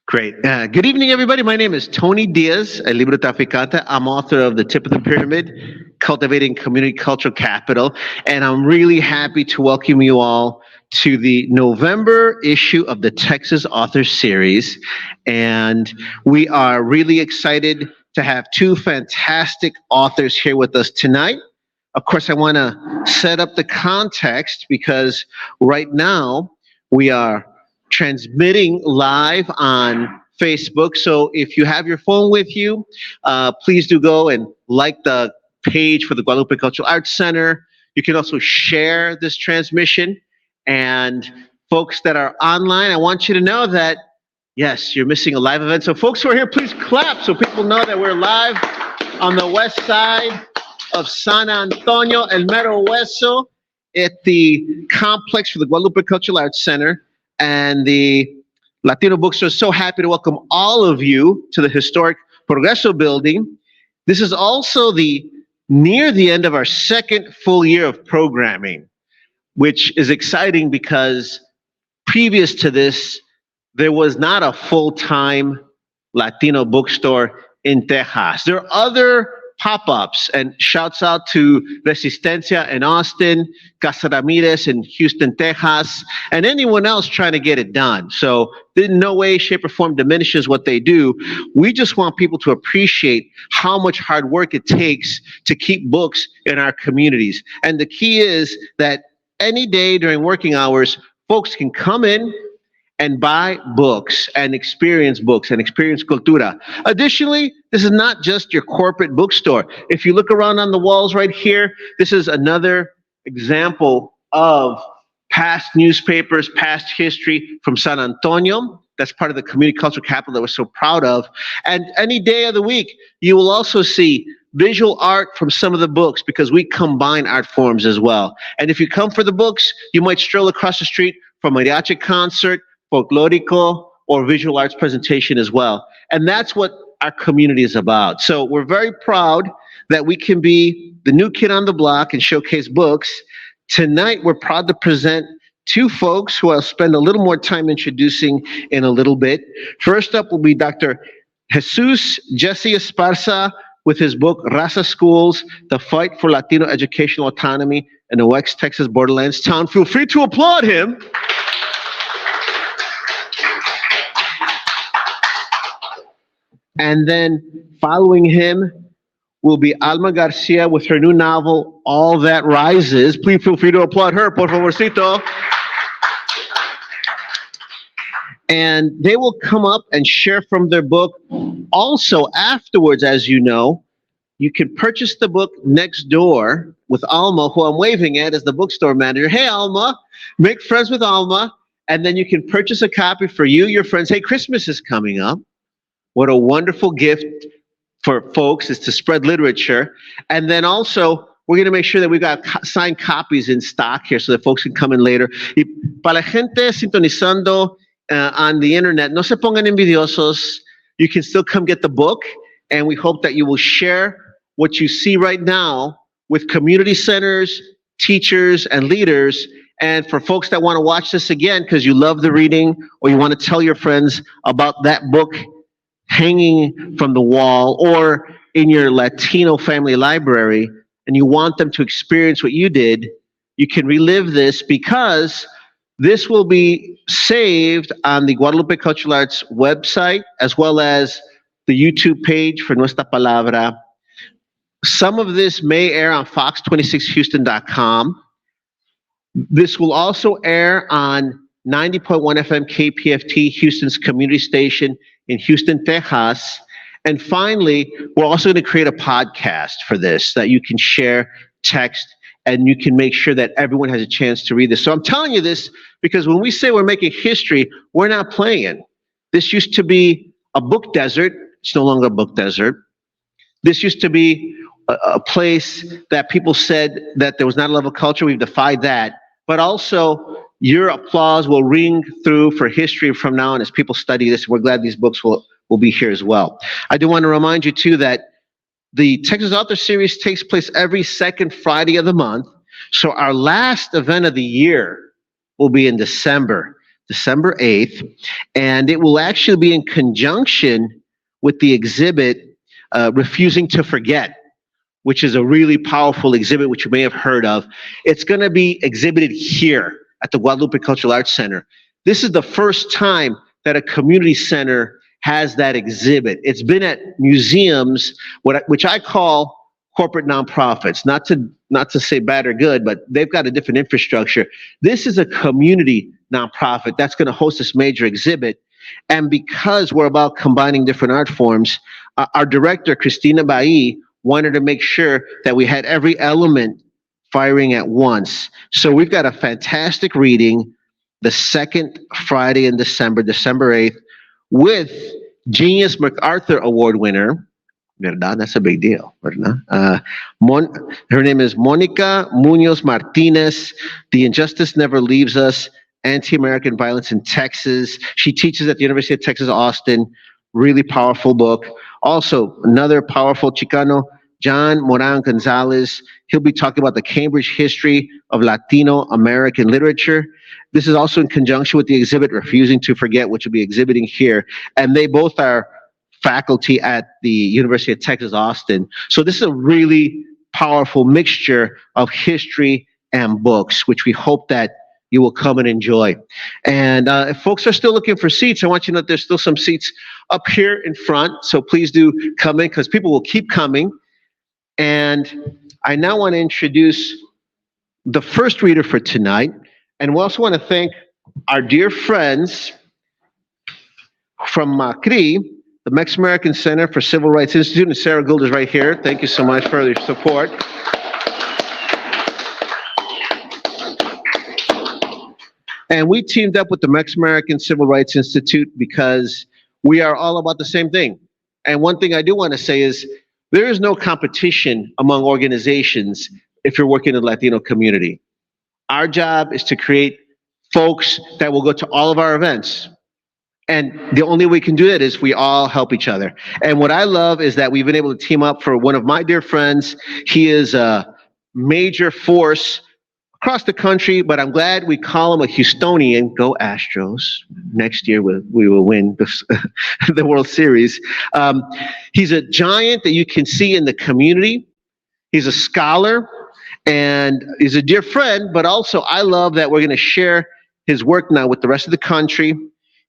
Great. Good evening, everybody. My name is Tony Diaz, El Libro Traficante. I'm author of The Tip of the Pyramid, Cultivating Community Cultural Capital, and I'm really happy to welcome you all to the November issue of the Texas Author Series. And we are really excited to have two fantastic authors here with us tonight. Of course, I want to set up the context because right now we are transmitting live on Facebook. So if you have your phone with you, please do go and like the page for the Guadalupe Cultural Arts Center. You can also share this transmission. And folks that are online, I want you to know that, yes, you're missing a live event. So folks who are here, please clap so people know that we're live on the west side of San Antonio, El Mero Hueso, at the complex for the Guadalupe Cultural Arts Center. And the Latino Bookstore is so happy to welcome all of you to the historic Progreso building. This is also near the end of our second full year of programming, which is exciting because previous to this, there was not a full-time Latino bookstore in Texas. There are other pop-ups, and shouts out to Resistencia in Austin, Casa Ramirez in Houston, Texas, and anyone else trying to get it done. So in no way, shape, or form diminishes what they do. We just want people to appreciate how much hard work it takes to keep books in our communities. And the key is that any day during working hours, folks can come in and buy books and experience cultura. Additionally, this is not just your corporate bookstore. If you look around on the walls right here, this is another example of past newspapers, past history from San Antonio. That's part of the community cultural capital that we're so proud of. And any day of the week, you will also see visual art from some of the books because we combine art forms as well. And if you come for the books, you might stroll across the street for a mariachi concert, folklorico, or visual arts presentation as well. And that's what our community is about. So we're very proud that we can be the new kid on the block and showcase books. Tonight, we're proud to present two folks who I'll spend a little more time introducing in a little bit. First up will be Dr. Jesus Jesse Esparza with his book, RAZA Schools, The Fight for Latino Educational Autonomy in the West Texas Borderlands Town. Feel free to applaud him. And then following him will be Alma Garcia with her new novel, All That Rises. Please feel free to applaud her, por favorcito. And they will come up and share from their book. Also, afterwards, as you know, you can purchase the book next door with Alma, who I'm waving at as the bookstore manager. Hey, Alma, make friends with Alma, and then you can purchase a copy for you, your friends. Hey, Christmas is coming up. What a wonderful gift for folks is to spread literature. And then also, we're going to make sure that we've got signed copies in stock here so that folks can come in later. Y para la gente sintonizando on the internet, no se pongan envidiosos. You can still come get the book, and we hope that you will share what you see right now with community centers, teachers, and leaders. And for folks that want to watch this again because you love the reading or you want to tell your friends about that book hanging from the wall or in your Latino family library, and you want them to experience what you did, you can relive this because this will be saved on the Guadalupe Cultural Arts website as well as the YouTube page for Nuestra Palabra. Some of this may air on fox26houston.com. This will also air on 90.1 FM KPFT, Houston's community station in Houston, Texas. And finally, we're also going to create a podcast for this that you can share, text, and you can make sure that everyone has a chance to read this. So I'm telling you this because when we say we're making history, we're not playing. This used to be a book desert. It's no longer a book desert. This used to be a place that people said that there was not a level of culture. We've defied that. But also, your applause will ring through for history from now on as people study this. We're glad these books will be here as well. I do want to remind you, too, that the Texas Author Series takes place every second Friday of the month. So our last event of the year will be in December. December 8th, and it will actually be in conjunction with the exhibit Refusing to Forget, which is a really powerful exhibit, which you may have heard of. It's going to be exhibited here at the Guadalupe Cultural Arts Center. This is the first time that a community center has that exhibit. It's been at museums, which I call corporate nonprofits, not to say bad or good, but they've got a different infrastructure. This is a community nonprofit that's going to host this major exhibit. And because we're about combining different art forms, our director, Christina Bailly, wanted to make sure that we had every element firing at once. So we've got a fantastic reading the second Friday in December, December 8th, with Genius MacArthur Award winner, ¿verdad? That's a big deal, ¿verdad? Her name is Monica Munoz Martinez. The Injustice Never Leaves Us, Anti-American Violence in Texas. She teaches at the University of Texas, Austin. Really powerful book. Also, another powerful Chicano, John Moran Gonzalez. He'll be talking about the Cambridge history of Latino American literature. This is also in conjunction with the exhibit Refusing to Forget, which will be exhibiting here. And they both are faculty at the University of Texas, Austin. So this is a really powerful mixture of history and books, which we hope that you will come and enjoy. And if folks are still looking for seats, I want you to know that there's still some seats up here in front. So please do come in, because people will keep coming. And I now want to introduce the first reader for tonight. And we also want to thank our dear friends from MACRI, the Mexican American Center for Civil Rights Institute, and Sarah Gould is right here. Thank you so much for your support. And we teamed up with the Mexican American Civil Rights Institute because we are all about the same thing. And one thing I do want to say is there is no competition among organizations if you're working in the Latino community. Our job is to create folks that will go to all of our events. And the only way we can do it is we all help each other. And what I love is that we've been able to team up for one of my dear friends. He is a major force across the country, but I'm glad we call him a Houstonian. Go Astros. Next year we will win the World Series. He's a giant that you can see in the community. He's a scholar and he's a dear friend, but also I love that we're going to share his work now with the rest of the country.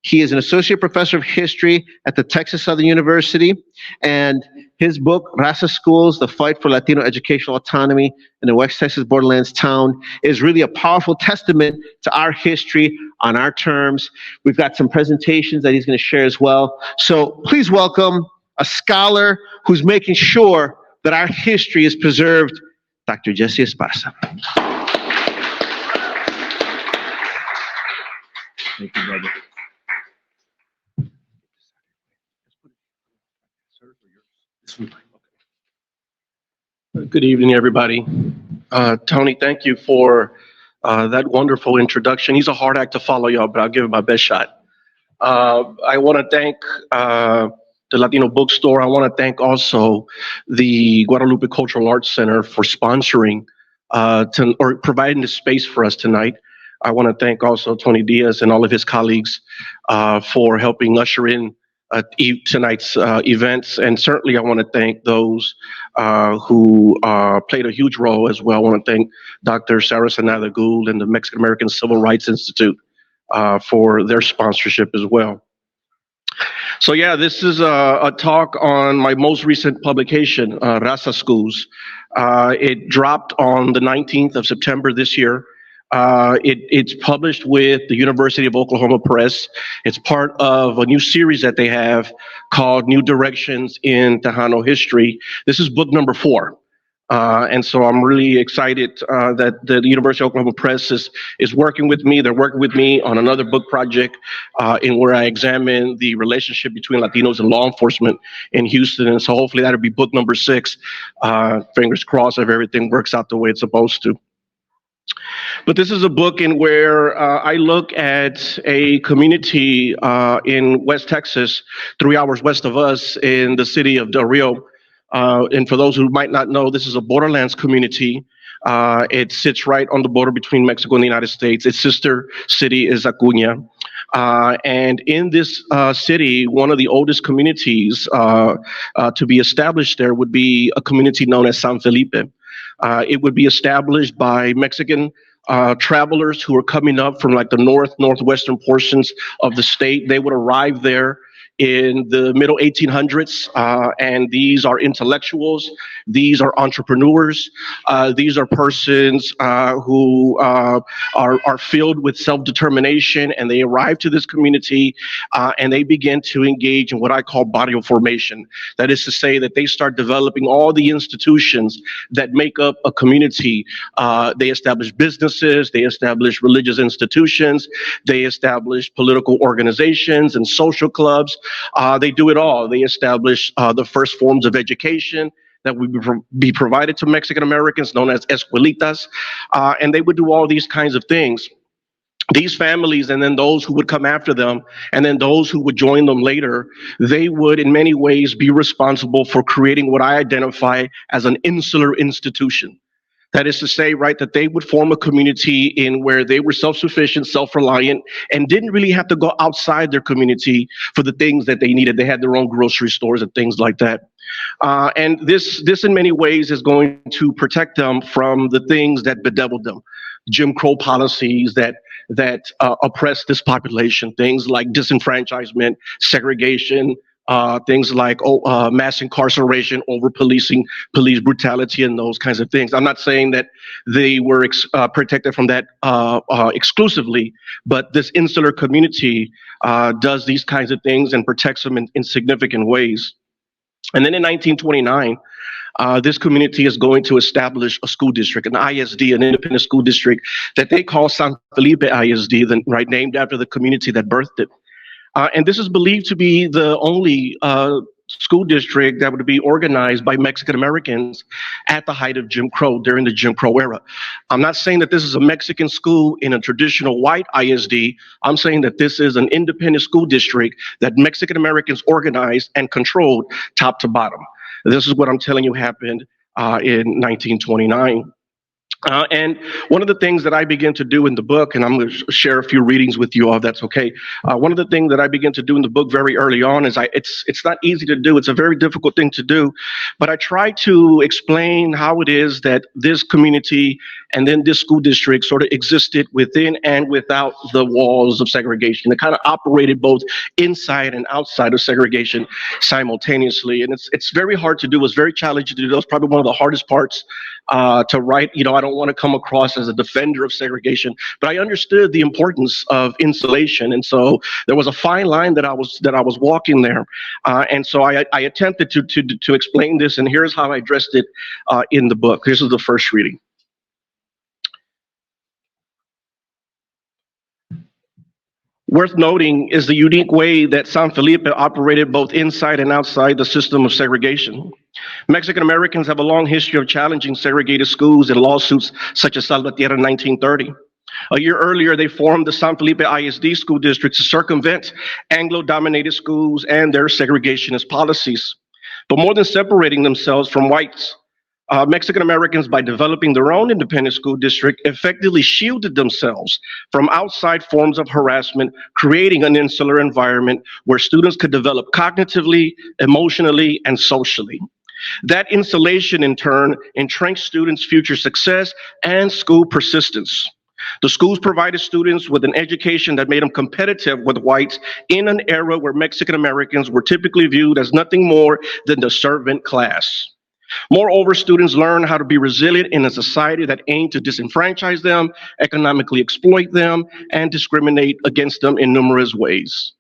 He is an associate professor of history at the Texas Southern University, and his book, RAZA Schools, The Fight for Latino Educational Autonomy in the West Texas Borderlands Town, is really a powerful testament to our history on our terms. We've got some presentations that he's going to share as well. So please welcome a scholar who's making sure that our history is preserved, Dr. Jesse Esparza. Thank you, brother. Good evening, everybody. Tony, thank you for that wonderful introduction. He's a hard act to follow, y'all, but I'll give it my best shot. I want to thank the Latino Bookstore. I want to thank also the Guadalupe Cultural Arts Center for sponsoring or providing the space for us tonight. I want to thank also Tony Diaz and all of his colleagues for helping usher in tonight's events, and certainly I want to thank those who played a huge role as well. I want to thank Dr. Sarah Sanada Gould and the Mexican American Civil Rights Institute for their sponsorship as well. So yeah, this is a talk on my most recent publication, RAZA Schools. It dropped on the 19th of September this year. It's published with the University of Oklahoma Press. It's part of a new series that they have called New Directions in Tejano History. This is book number 4. And so I'm really excited that the University of Oklahoma Press is working with me. They're working with me on another book project in where I examine the relationship between Latinos and law enforcement in Houston. And so hopefully that'll be book number 6. Fingers crossed if everything works out the way it's supposed to. But this is a book in where I look at a community in West Texas, 3 hours west of us in the city of Del Rio. And for those who might not know, this is a Borderlands community. It sits right on the border between Mexico and the United States. Its sister city is Acuña. And in this city, one of the oldest communities to be established there would be a community known as San Felipe. It would be established by Mexican travelers who are coming up from like the northwestern portions of the state. They would arrive there in the middle 1800s, and these are intellectuals, these are entrepreneurs, these are persons who are filled with self-determination, and they arrive to this community and they begin to engage in what I call barrio formation. That is to say that they start developing all the institutions that make up a community. They establish businesses, they establish religious institutions, they establish political organizations and social clubs. They do it all. They establish the first forms of education that would be provided to Mexican Americans, known as escuelitas, and they would do all these kinds of things. These families, and then those who would come after them, and then those who would join them later, they would in many ways be responsible for creating what I identify as an insular institution. That is to say, right, that they would form a community in where they were self-sufficient, self-reliant, and didn't really have to go outside their community for the things that they needed. They had their own grocery stores and things like that. And this in many ways is going to protect them from the things that bedeviled them. Jim Crow policies that oppress this population, things like disenfranchisement, segregation, things like mass incarceration, over policing, police brutality, and those kinds of things. I'm not saying that they were protected from that exclusively, but this insular community does these kinds of things and protects them in significant ways. And then in 1929, this community is going to establish a school district, an ISD, an independent school district that they call San Felipe ISD, right, named after the community that birthed it. And this is believed to be the only school district that would be organized by Mexican Americans at the height of Jim Crow, during the Jim Crow era. I'm not saying that this is a Mexican school in a traditional white ISD. I'm saying that this is an independent school district that Mexican Americans organized and controlled top to bottom. This is what I'm telling you happened in 1929. And one of the things that I begin to do in the book, and I'm going to share a few readings with you all, if that's okay. One of the things that I begin to do in the book very early on is it's not easy to do. It's a very difficult thing to do, but I try to explain how it is that this community and then this school district sort of existed within and without the walls of segregation. It kind of operated both inside and outside of segregation simultaneously. And it's very hard to do. It's very challenging to do. That's probably one of the hardest parts to write. You know, I don't want to come across as a defender of segregation, but I understood the importance of insulation, and so there was a fine line that I was walking there, and so I attempted to explain this, and here's how I addressed it in the book. This is the first reading. Worth noting is the unique way that San Felipe operated both inside and outside the system of segregation. Mexican Americans have a long history of challenging segregated schools in lawsuits such as Salvatierra in 1930. A year earlier, they formed the San Felipe ISD school district to circumvent Anglo-dominated schools and their segregationist policies. But more than separating themselves from whites, Mexican Americans, by developing their own independent school district, effectively shielded themselves from outside forms of harassment, creating an insular environment where students could develop cognitively, emotionally, and socially. That insulation, in turn, entrenched students' future success and school persistence. The schools provided students with an education that made them competitive with whites in an era where Mexican Americans were typically viewed as nothing more than the servant class. Moreover, students learn how to be resilient in a society that aimed to disenfranchise them, economically exploit them, and discriminate against them in numerous ways.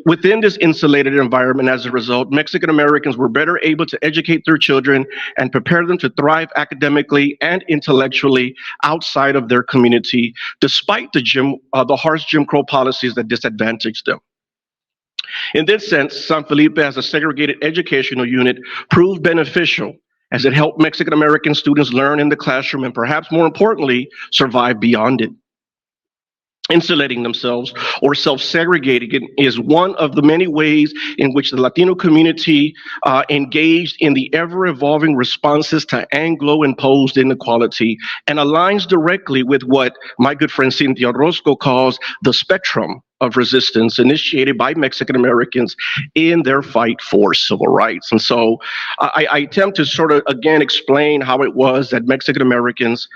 Within this insulated environment, as a result, Mexican Americans were better able to educate their children and prepare them to thrive academically and intellectually outside of their community, despite the harsh Jim Crow policies that disadvantaged them. In this sense, San Felipe, as a segregated educational unit, proved beneficial as it helped Mexican American students learn in the classroom and, perhaps more importantly, survive beyond it. Insulating themselves or self-segregating is one of the many ways in which the Latino community engaged in the ever-evolving responses to Anglo-imposed inequality, and aligns directly with what my good friend Cynthia Orozco calls the spectrum of resistance initiated by Mexican Americans in their fight for civil rights. And so I attempt to sort of, again, explain how it was that Mexican Americans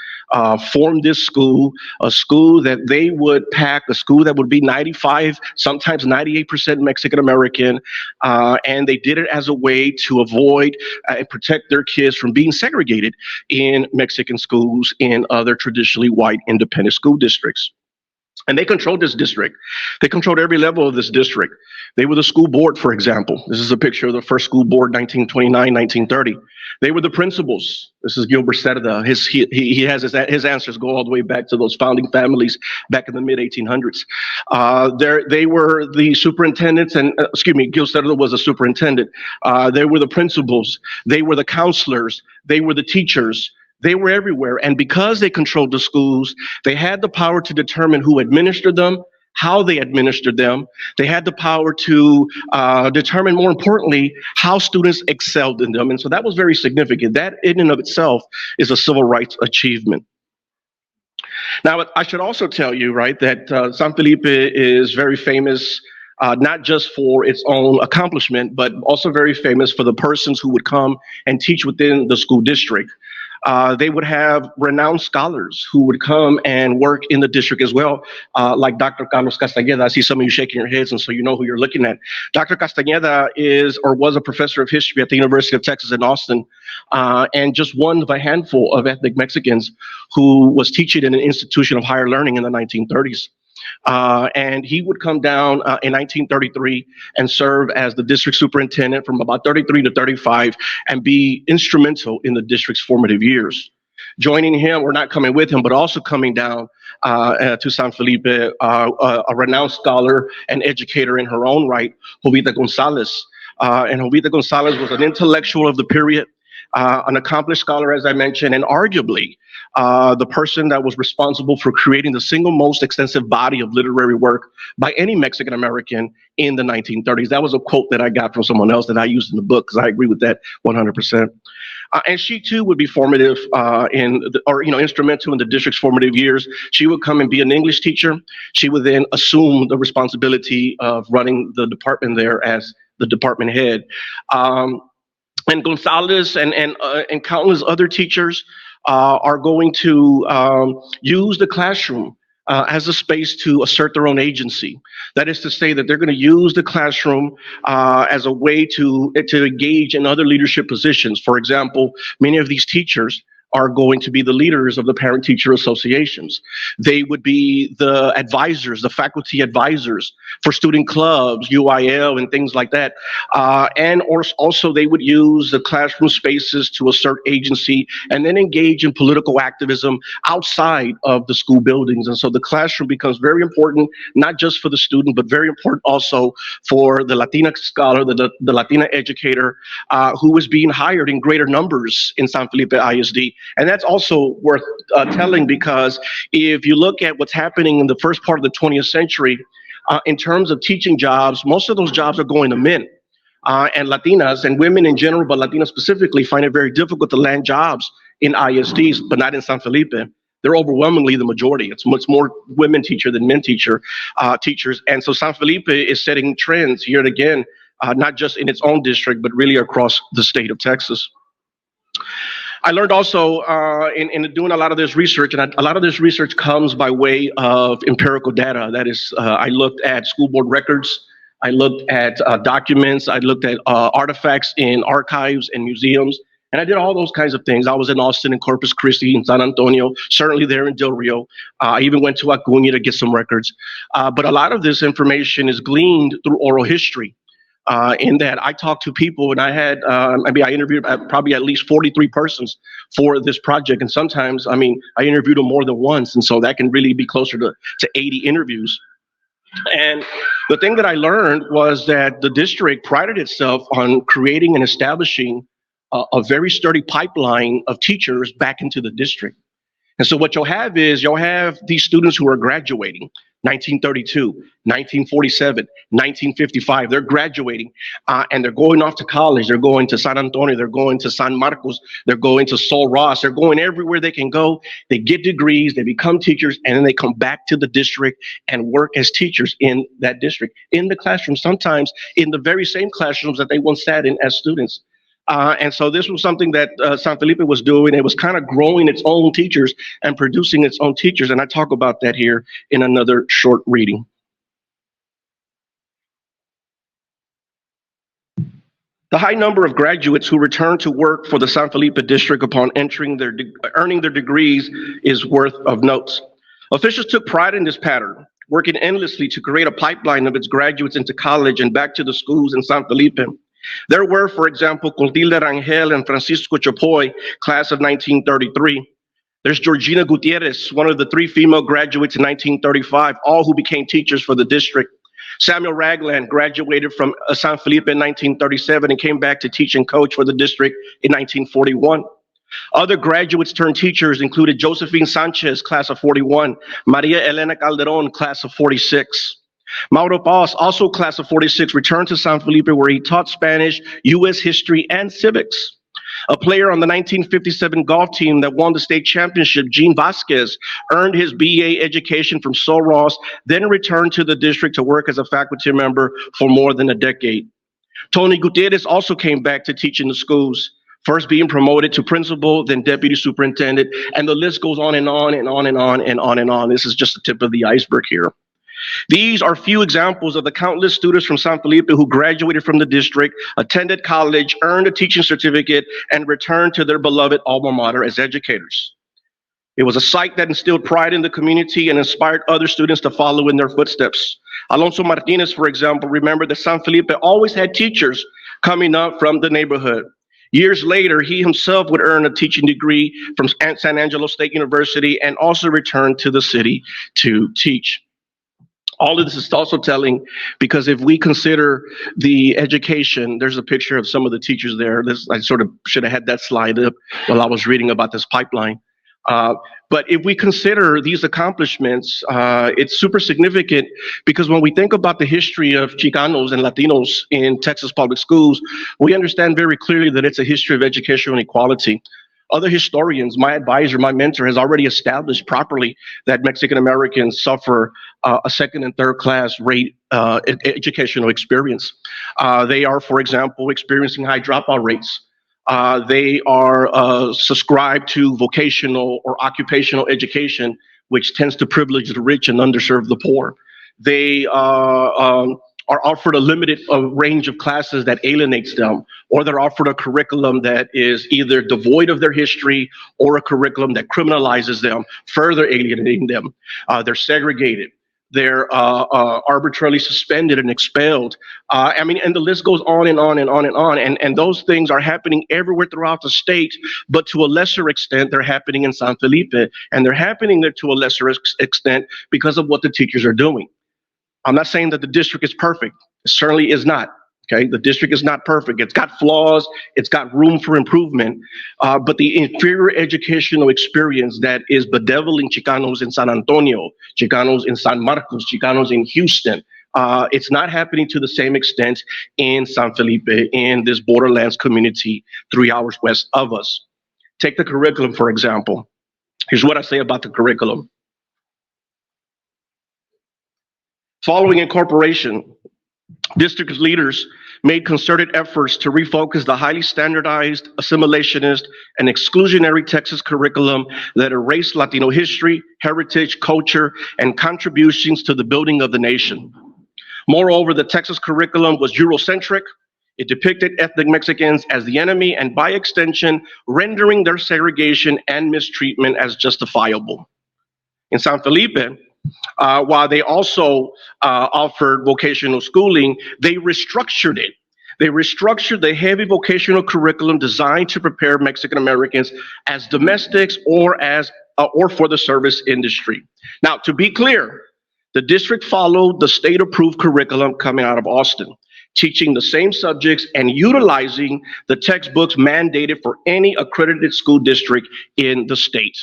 formed this school, a school that they would pack, a school that would be 95, sometimes 98% Mexican American, and they did it as a way to avoid and protect their kids from being segregated in Mexican schools in other traditionally white independent school districts. And they controlled this district. They controlled every level of this district. They were the school board, for example. This is a picture of the first school board, 1929, 1930. They were the principals. This is Gilbert Cerda. He has his answers go all the way back to those founding families back in the mid 1800s. They were the superintendents, and Gil Cerda was a superintendent. They were the principals. They were the counselors. They were the teachers. They were everywhere. And because they controlled the schools, they had the power to determine who administered them, how they administered them. They had the power to determine, more importantly, how students excelled in them. And so that was very significant. That in and of itself is a civil rights achievement. Now, I should also tell you, right, that San Felipe is very famous not just for its own accomplishment, but also very famous for the persons who would come and teach within the school district. They would have renowned scholars who would come and work in the district as well, like Dr. Carlos Castañeda. I see some of you shaking your heads, and so you know who you're looking at. Dr. Castañeda is or was a professor of history at the University of Texas in Austin, and just one of a handful of ethnic Mexicans who was teaching in an institution of higher learning in the 1930s. And he would come down in 1933 and serve as the district superintendent from about 33 to 35 and be instrumental in the district's formative years. Joining him, or not coming with him, but also coming down to San Felipe, a renowned scholar and educator in her own right, Jovita Gonzalez. And Jovita Gonzalez was an intellectual of the period, an accomplished scholar, as I mentioned, and arguably the person that was responsible for creating the single most extensive body of literary work by any Mexican American in the 1930s. That was a quote that I got from someone else that I used in the book, because I agree with that 100%. And she too would be formative instrumental in the district's formative years. She would come and be an English teacher. She would then assume the responsibility of running the department there as the department head. And Gonzalez and countless other teachers are going to use the classroom as a space to assert their own agency. That is to say that they're going to use the classroom as a way to engage in other leadership positions. For example, many of these teachers are going to be the leaders of the parent-teacher associations. They would be the advisors, the faculty advisors for student clubs, UIL, and things like that. And also they would use the classroom spaces to assert agency and then engage in political activism outside of the school buildings. And so the classroom becomes very important, not just for the student, but very important also for the Latina scholar, the Latina educator who was being hired in greater numbers in San Felipe ISD. And that's also worth telling, because if you look at what's happening in the first part of the 20th century, in terms of teaching jobs, most of those jobs are going to men. And Latinas and women in general, but Latinas specifically, find it very difficult to land jobs in ISDs, but not in San Felipe. They're overwhelmingly the majority. It's much more women teacher than men teachers. And so San Felipe is setting trends here again, not just in its own district, but really across the state of Texas. I learned also in doing a lot of this research, and a lot of this research comes by way of empirical data. That is, I looked at school board records, I looked at documents, I looked at artifacts in archives and museums, and I did all those kinds of things. I was in Austin, in Corpus Christi, in San Antonio, certainly there in Del Rio. I even went to Acuña to get some records. But a lot of this information is gleaned through oral history. In that I talked to people, and I interviewed probably at least 43 persons for this project. And sometimes, I interviewed them more than once. And so that can really be closer to 80 interviews. And the thing that I learned was that the district prided itself on creating and establishing a very sturdy pipeline of teachers back into the district. And so what you'll have is these students who are graduating. 1932, 1947, 1955. They're graduating and they're going off to college. They're going to San Antonio. They're going to San Marcos. They're going to Sol Ross. They're going everywhere they can go. They get degrees. They become teachers, and then they come back to the district and work as teachers in that district, in the classroom, sometimes in the very same classrooms that they once sat in as students. And so this was something that San Felipe was doing. It was kind of growing its own teachers and producing its own teachers. And I talk about that here in another short reading. The high number of graduates who return to work for the San Felipe district upon earning their degrees is worth of note. Officials took pride in this pattern, working endlessly to create a pipeline of its graduates into college and back to the schools in San Felipe. There were, for example, Clotilde Rangel and Francisco Chapoy, class of 1933. There's Georgina Gutierrez, one of the 3 female graduates in 1935, all who became teachers for the district. Samuel Ragland graduated from San Felipe in 1937 and came back to teach and coach for the district in 1941. Other graduates turned teachers included Josephine Sanchez, class of 41, Maria Elena Calderon, class of 46. Mauro Paz, also class of 46, returned to San Felipe where he taught Spanish, U.S. history, and civics. A player on the 1957 golf team that won the state championship, Gene Vasquez, earned his BA education from Sol Ross, then returned to the district to work as a faculty member for more than a decade. Tony Gutierrez also came back to teach in the schools, first being promoted to principal, then deputy superintendent, and the list goes on and on and on and on and on and on. This is just the tip of the iceberg here. These are few examples of the countless students from San Felipe who graduated from the district, attended college, earned a teaching certificate, and returned to their beloved alma mater as educators. It was a site that instilled pride in the community and inspired other students to follow in their footsteps. Alonso Martinez, for example, remembered that San Felipe always had teachers coming up from the neighborhood. Years later, he himself would earn a teaching degree from San Angelo State University and also returned to the city to teach. All of this is also telling because if we consider the education, there's a picture of some of the teachers there. I sort of should have had that slide up while I was reading about this pipeline. But if we consider these accomplishments, it's super significant because when we think about the history of Chicanos and Latinos in Texas public schools, we understand very clearly that it's a history of educational inequality. Other historians, my advisor, my mentor, has already established properly that Mexican Americans suffer a second and third class rate educational experience. They are, for example, experiencing high dropout rates. They are subscribed to vocational or occupational education, which tends to privilege the rich and underserve the poor. They are offered a limited range of classes that alienates them, or they're offered a curriculum that is either devoid of their history or a curriculum that criminalizes them, further alienating them. They're segregated. They're arbitrarily suspended and expelled. And the list goes on and on and on and on. And those things are happening everywhere throughout the state, but to a lesser extent, they're happening in San Felipe. And they're happening there to a lesser extent because of what the teachers are doing. I'm not saying that the district is perfect. It certainly is not. Okay, the district is not perfect. It's got flaws. It's got room for improvement. But the inferior educational experience that is bedeviling Chicanos in San Antonio, Chicanos in San Marcos, Chicanos in Houston, it's not happening to the same extent in San Felipe, in this Borderlands community 3 hours west of us. Take the curriculum, for example. Here's what I say about the curriculum. Following incorporation, district leaders made concerted efforts to refocus the highly standardized, assimilationist, and exclusionary Texas curriculum that erased Latino history, heritage, culture, and contributions to the building of the nation. Moreover, the Texas curriculum was Eurocentric. It depicted ethnic Mexicans as the enemy and, by extension, rendering their segregation and mistreatment as justifiable. In San Felipe, while they also offered vocational schooling, they restructured it. They restructured the heavy vocational curriculum designed to prepare Mexican Americans as domestics or for the service industry. Now, to be clear, the district followed the state-approved curriculum coming out of Austin, teaching the same subjects and utilizing the textbooks mandated for any accredited school district in the state.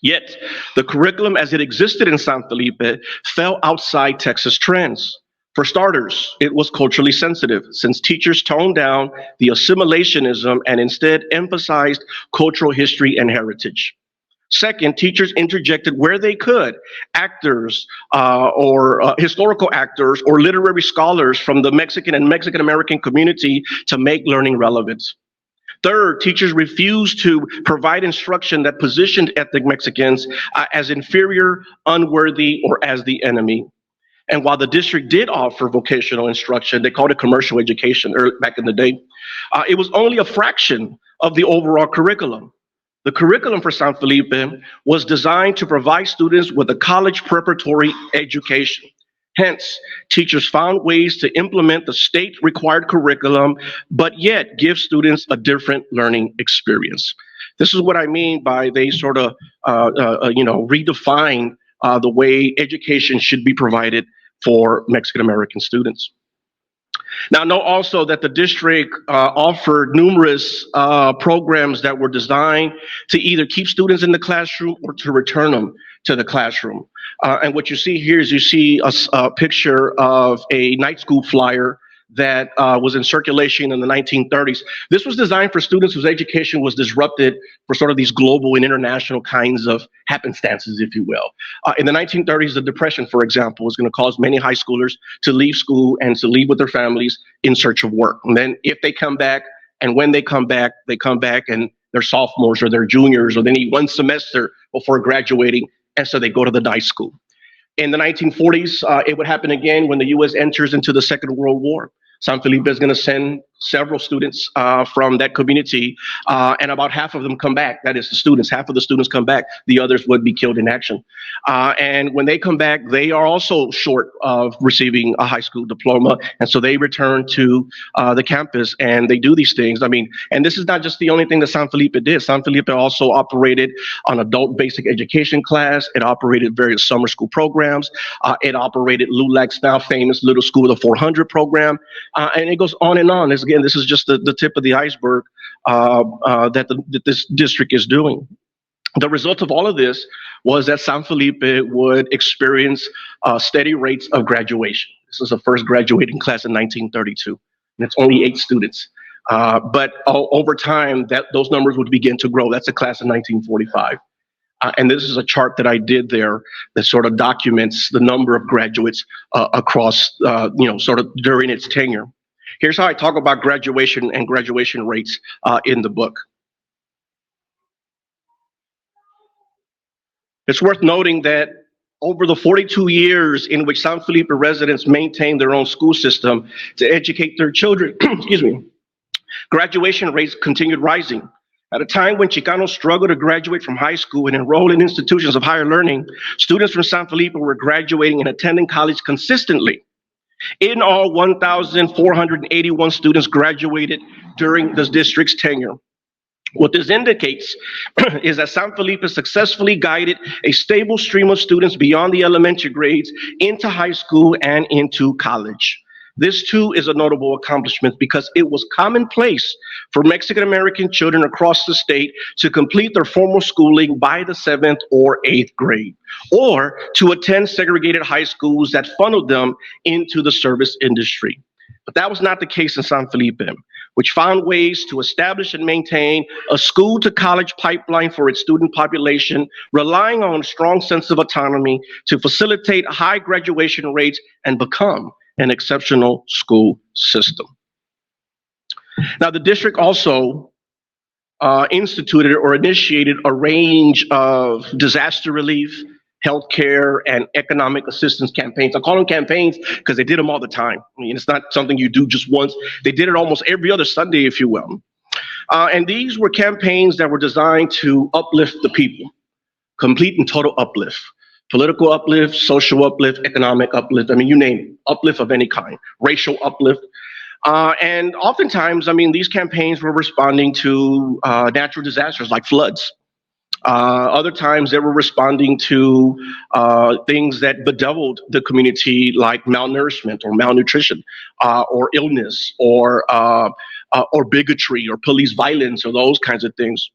Yet, the curriculum as it existed in San Felipe fell outside Texas trends. For starters, it was culturally sensitive, since teachers toned down the assimilationism and instead emphasized cultural history and heritage. Second, teachers interjected where they could actors or historical actors or literary scholars from the Mexican and Mexican American community to make learning relevant. Third, teachers refused to provide instruction that positioned ethnic Mexicans as inferior, unworthy, or as the enemy. And while the district did offer vocational instruction, they called it commercial education back in the day, it was only a fraction of the overall curriculum. The curriculum for San Felipe was designed to provide students with a college preparatory education. Hence, teachers found ways to implement the state required curriculum, but yet give students a different learning experience. This is what I mean by they sort of, redefine the way education should be provided for Mexican American students. Now, note also that the district offered numerous programs that were designed to either keep students in the classroom or to return them to the classroom. And what you see here is you see a picture of a night school flyer that was in circulation in the 1930s. This was designed for students whose education was disrupted for sort of these global and international kinds of happenstances, if you will. In the 1930s, the Depression, for example, was going to cause many high schoolers to leave school and to leave with their families in search of work. And then if they come back, and when they come back and they're sophomores or they're juniors, or they need one semester before graduating, and so they go to the night school. In the 1940s, it would happen again when the U.S. enters into the Second World War. San Felipe is going to send several students from that community, and about half of them come back. That is the students. Half of the students come back. The others would be killed in action. And when they come back, they are also short of receiving a high school diploma. And so they return to the campus and they do these things. I mean, and this is not just the only thing that San Felipe did. San Felipe also operated an adult basic education class. It operated various summer school programs. It operated LULAC's now famous Little School of the 400 program. And it goes on and on. This is just the tip of the iceberg that this district is doing. The result of all of this was that San Felipe would experience steady rates of graduation. This is the first graduating class in 1932, and it's only 8 students. But over time, those numbers would begin to grow. That's a class in 1945. And this is a chart that I did there that sort of documents the number of graduates across, sort of during its tenure. Here's how I talk about graduation and graduation rates in the book. It's worth noting that over the 42 years in which San Felipe residents maintained their own school system to educate their children, graduation rates continued rising. At a time when Chicanos struggled to graduate from high school and enroll in institutions of higher learning, students from San Felipe were graduating and attending college consistently. In all, 1,481 students graduated during the district's tenure. What this indicates is that San Felipe successfully guided a stable stream of students beyond the elementary grades into high school and into college. This too is a notable accomplishment because it was commonplace for Mexican American children across the state to complete their formal schooling by the 7th or 8th grade, or to attend segregated high schools that funneled them into the service industry. But that was not the case in San Felipe, which found ways to establish and maintain a school to college pipeline for its student population, relying on a strong sense of autonomy to facilitate high graduation rates and become an exceptional school system. Now, the district also instituted or initiated a range of disaster relief, healthcare, and economic assistance campaigns. I call them campaigns because they did them all the time. I mean, it's not something you do just once. They did it almost every other Sunday, if you will. And these were campaigns that were designed to uplift the people, complete and total uplift. Political uplift, social uplift, economic uplift, I mean, you name it, uplift of any kind, racial uplift. And oftentimes, I mean, these campaigns were responding to natural disasters like floods. Other times they were responding to things that bedeviled the community like malnourishment or malnutrition or illness or bigotry or police violence or those kinds of things.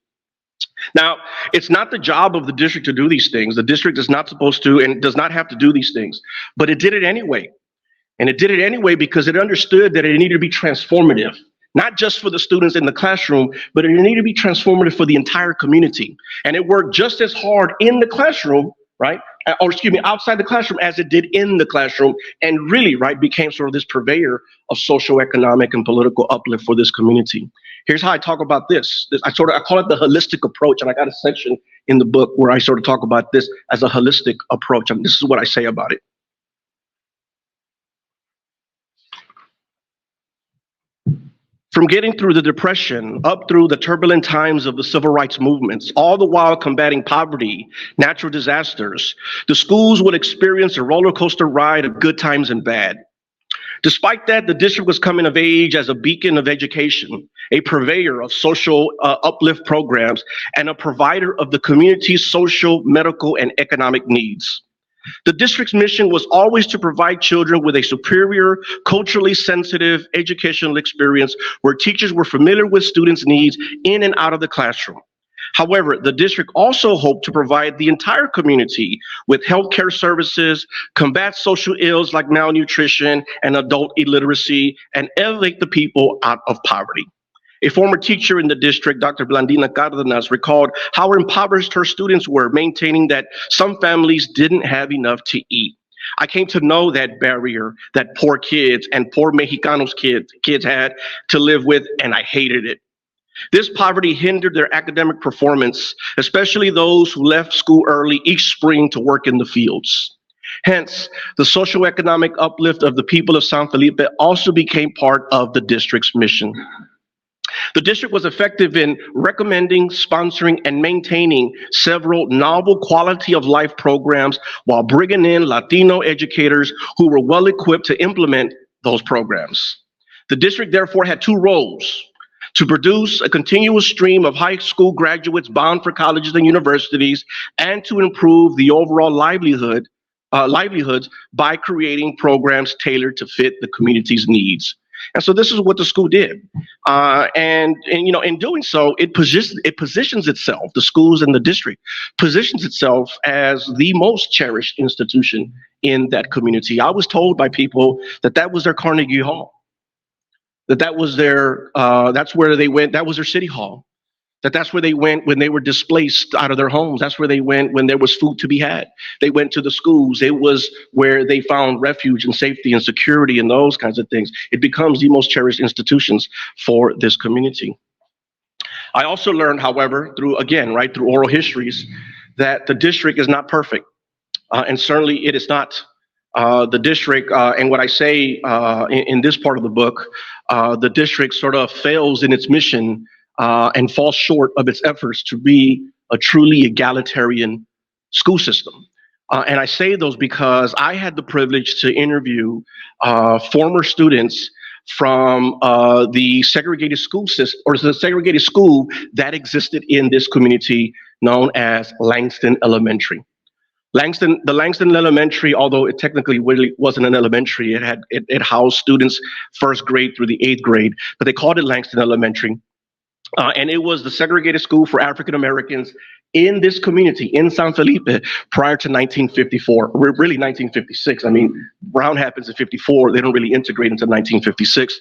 Now, it's not the job of the district to do these things. The district is not supposed to and does not have to do these things, but it did it anyway. And it did it anyway because it understood that it needed to be transformative, not just for the students in the classroom, but it needed to be transformative for the entire community. And it worked just as hard in the classroom, right? Or excuse me, outside the classroom as it did in the classroom, and really, right, became sort of this purveyor of socioeconomic and political uplift for this community. Here's how I talk about this. I call it the holistic approach, and I got a section in the book where I sort of talk about this as a holistic approach. And this is what I say about it. From getting through the Depression, up through the turbulent times of the civil rights movements, all the while combating poverty, natural disasters, the schools would experience a roller coaster ride of good times and bad. Despite that, the district was coming of age as a beacon of education, a purveyor of social uplift programs, and a provider of the community's social, medical, and economic needs. The district's mission was always to provide children with a superior, culturally sensitive educational experience where teachers were familiar with students' needs in and out of the classroom. However, the district also hoped to provide the entire community with healthcare services, combat social ills like malnutrition and adult illiteracy, and elevate the people out of poverty. A former teacher in the district, Dr. Blandina Cardenas, recalled how impoverished her students were, maintaining that some families didn't have enough to eat. I came to know that barrier that poor kids and poor Mexicanos kids had to live with, and I hated it. This poverty hindered their academic performance, especially those who left school early each spring to work in the fields. Hence, the socioeconomic uplift of the people of San Felipe also became part of the district's mission. The district was effective in recommending, sponsoring, and maintaining several novel quality of life programs while bringing in Latino educators who were well equipped to implement those programs. The district therefore had two roles: to produce a continuous stream of high school graduates bound for colleges and universities, and to improve the overall livelihoods by creating programs tailored to fit the community's needs. And so this is what the school did. And you know, in doing so, it positions itself, the schools and the district, positions itself as the most cherished institution in that community. I was told by people that that was their Carnegie Hall, that was their, that's where they went, that was their city hall, that's where they went when they were displaced out of their homes. That's where they went when there was food to be had. They went to the schools. It was where they found refuge and safety and security and those kinds of things. It becomes the most cherished institutions for this community. I also learned, however, through oral histories, that the district is not perfect. And certainly it is not. The district, and what I say in this part of the book, the district sort of fails in its mission and falls short of its efforts to be a truly egalitarian school system. And I say those because I had the privilege to interview former students from the segregated school system, or the segregated school that existed in this community known as Langston Elementary. The Langston Elementary, although it technically really wasn't an elementary, it housed students first grade through the 8th grade, but they called it Langston Elementary. And it was the segregated school for African Americans in this community, in San Felipe, prior to 1954, really 1956. I mean, Brown happens in 54. They don't really integrate until 1956.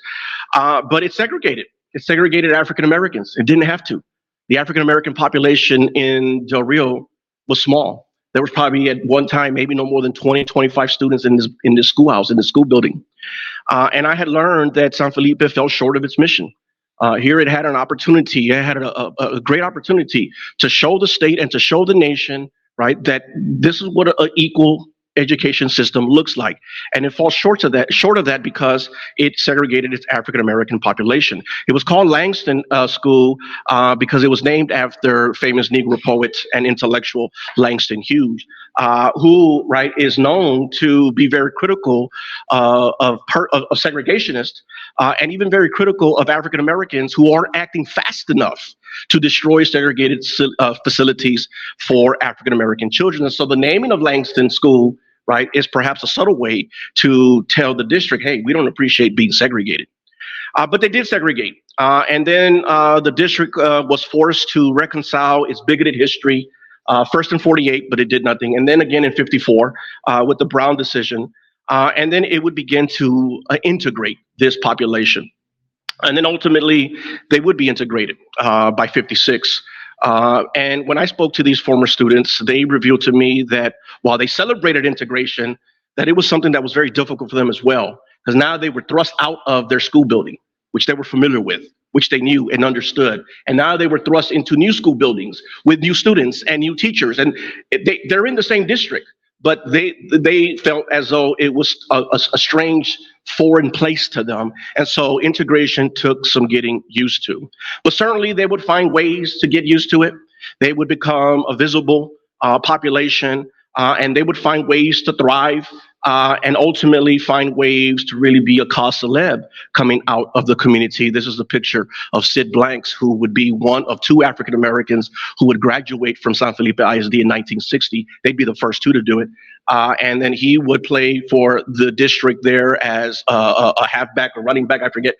But it segregated. It segregated African Americans. It didn't have to. The African American population in Del Rio was small. There was probably at one time maybe no more than 20, 25 students in this schoolhouse, in the school building. And I had learned that San Felipe fell short of its mission. Here it had an opportunity, it had a great opportunity to show the state and to show the nation, right, that this is what an equal education system looks like. And it falls short of that because it segregated its African American population. It was called Langston School because it was named after famous Negro poet and intellectual Langston Hughes, who, right, is known to be very critical of segregationists and even very critical of African Americans who aren't acting fast enough to destroy segregated facilities for African American children. And so the naming of Langston School, right, is perhaps a subtle way to tell the district, hey, we don't appreciate being segregated. But they did segregate. And then the district was forced to reconcile its bigoted history, first in 48, but it did nothing. And then again in 54 with the Brown decision. And then it would begin to integrate this population. And then ultimately, they would be integrated by 56. And when I spoke to these former students, they revealed to me that while they celebrated integration, that it was something that was very difficult for them as well, because now they were thrust out of their school building, which they were familiar with, which they knew and understood. And now they were thrust into new school buildings with new students and new teachers. And they're in the same district, but they felt as though it was a strange foreign place to them. And so integration took some getting used to. But certainly they would find ways to get used to it. They would become a visible population, and they would find ways to thrive, and ultimately find ways to really be a cause celeb coming out of the community. This is a picture of Sid Blanks, who would be one of two African Americans who would graduate from San Felipe ISD in 1960. They'd be the first two to do it. And then he would play for the district there as a halfback or running back, I forget.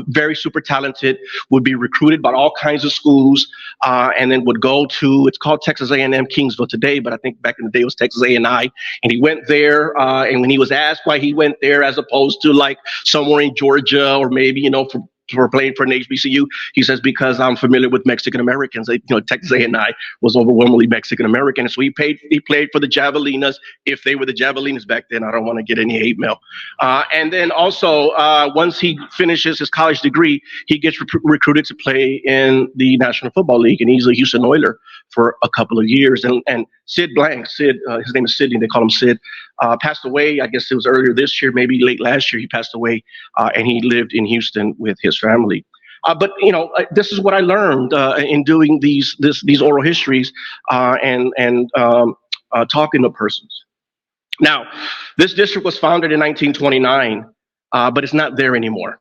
Very super talented, would be recruited by all kinds of schools, and then would go to, it's called Texas A&M Kingsville today, but I think back in the day it was Texas A&I. And he went there, and when he was asked why he went there as opposed to like somewhere in Georgia or maybe, for playing for an HBCU, he says, because I'm familiar with Mexican Americans. Texas A&I was overwhelmingly Mexican American, so he played for the Javelinas, if they were the Javelinas back then. I don't want to get any hate mail. And then also, once he finishes his college degree, he gets recruited to play in the National Football League, and he's a Houston Oiler for a couple of years. And Sid Blanks, his name is Sidney, they call him Sid, passed away. I guess it was earlier this year, maybe late last year, he passed away, and he lived in Houston with his family. But this is what I learned in doing these oral histories and talking to persons. Now, this district was founded in 1929, but it's not there anymore.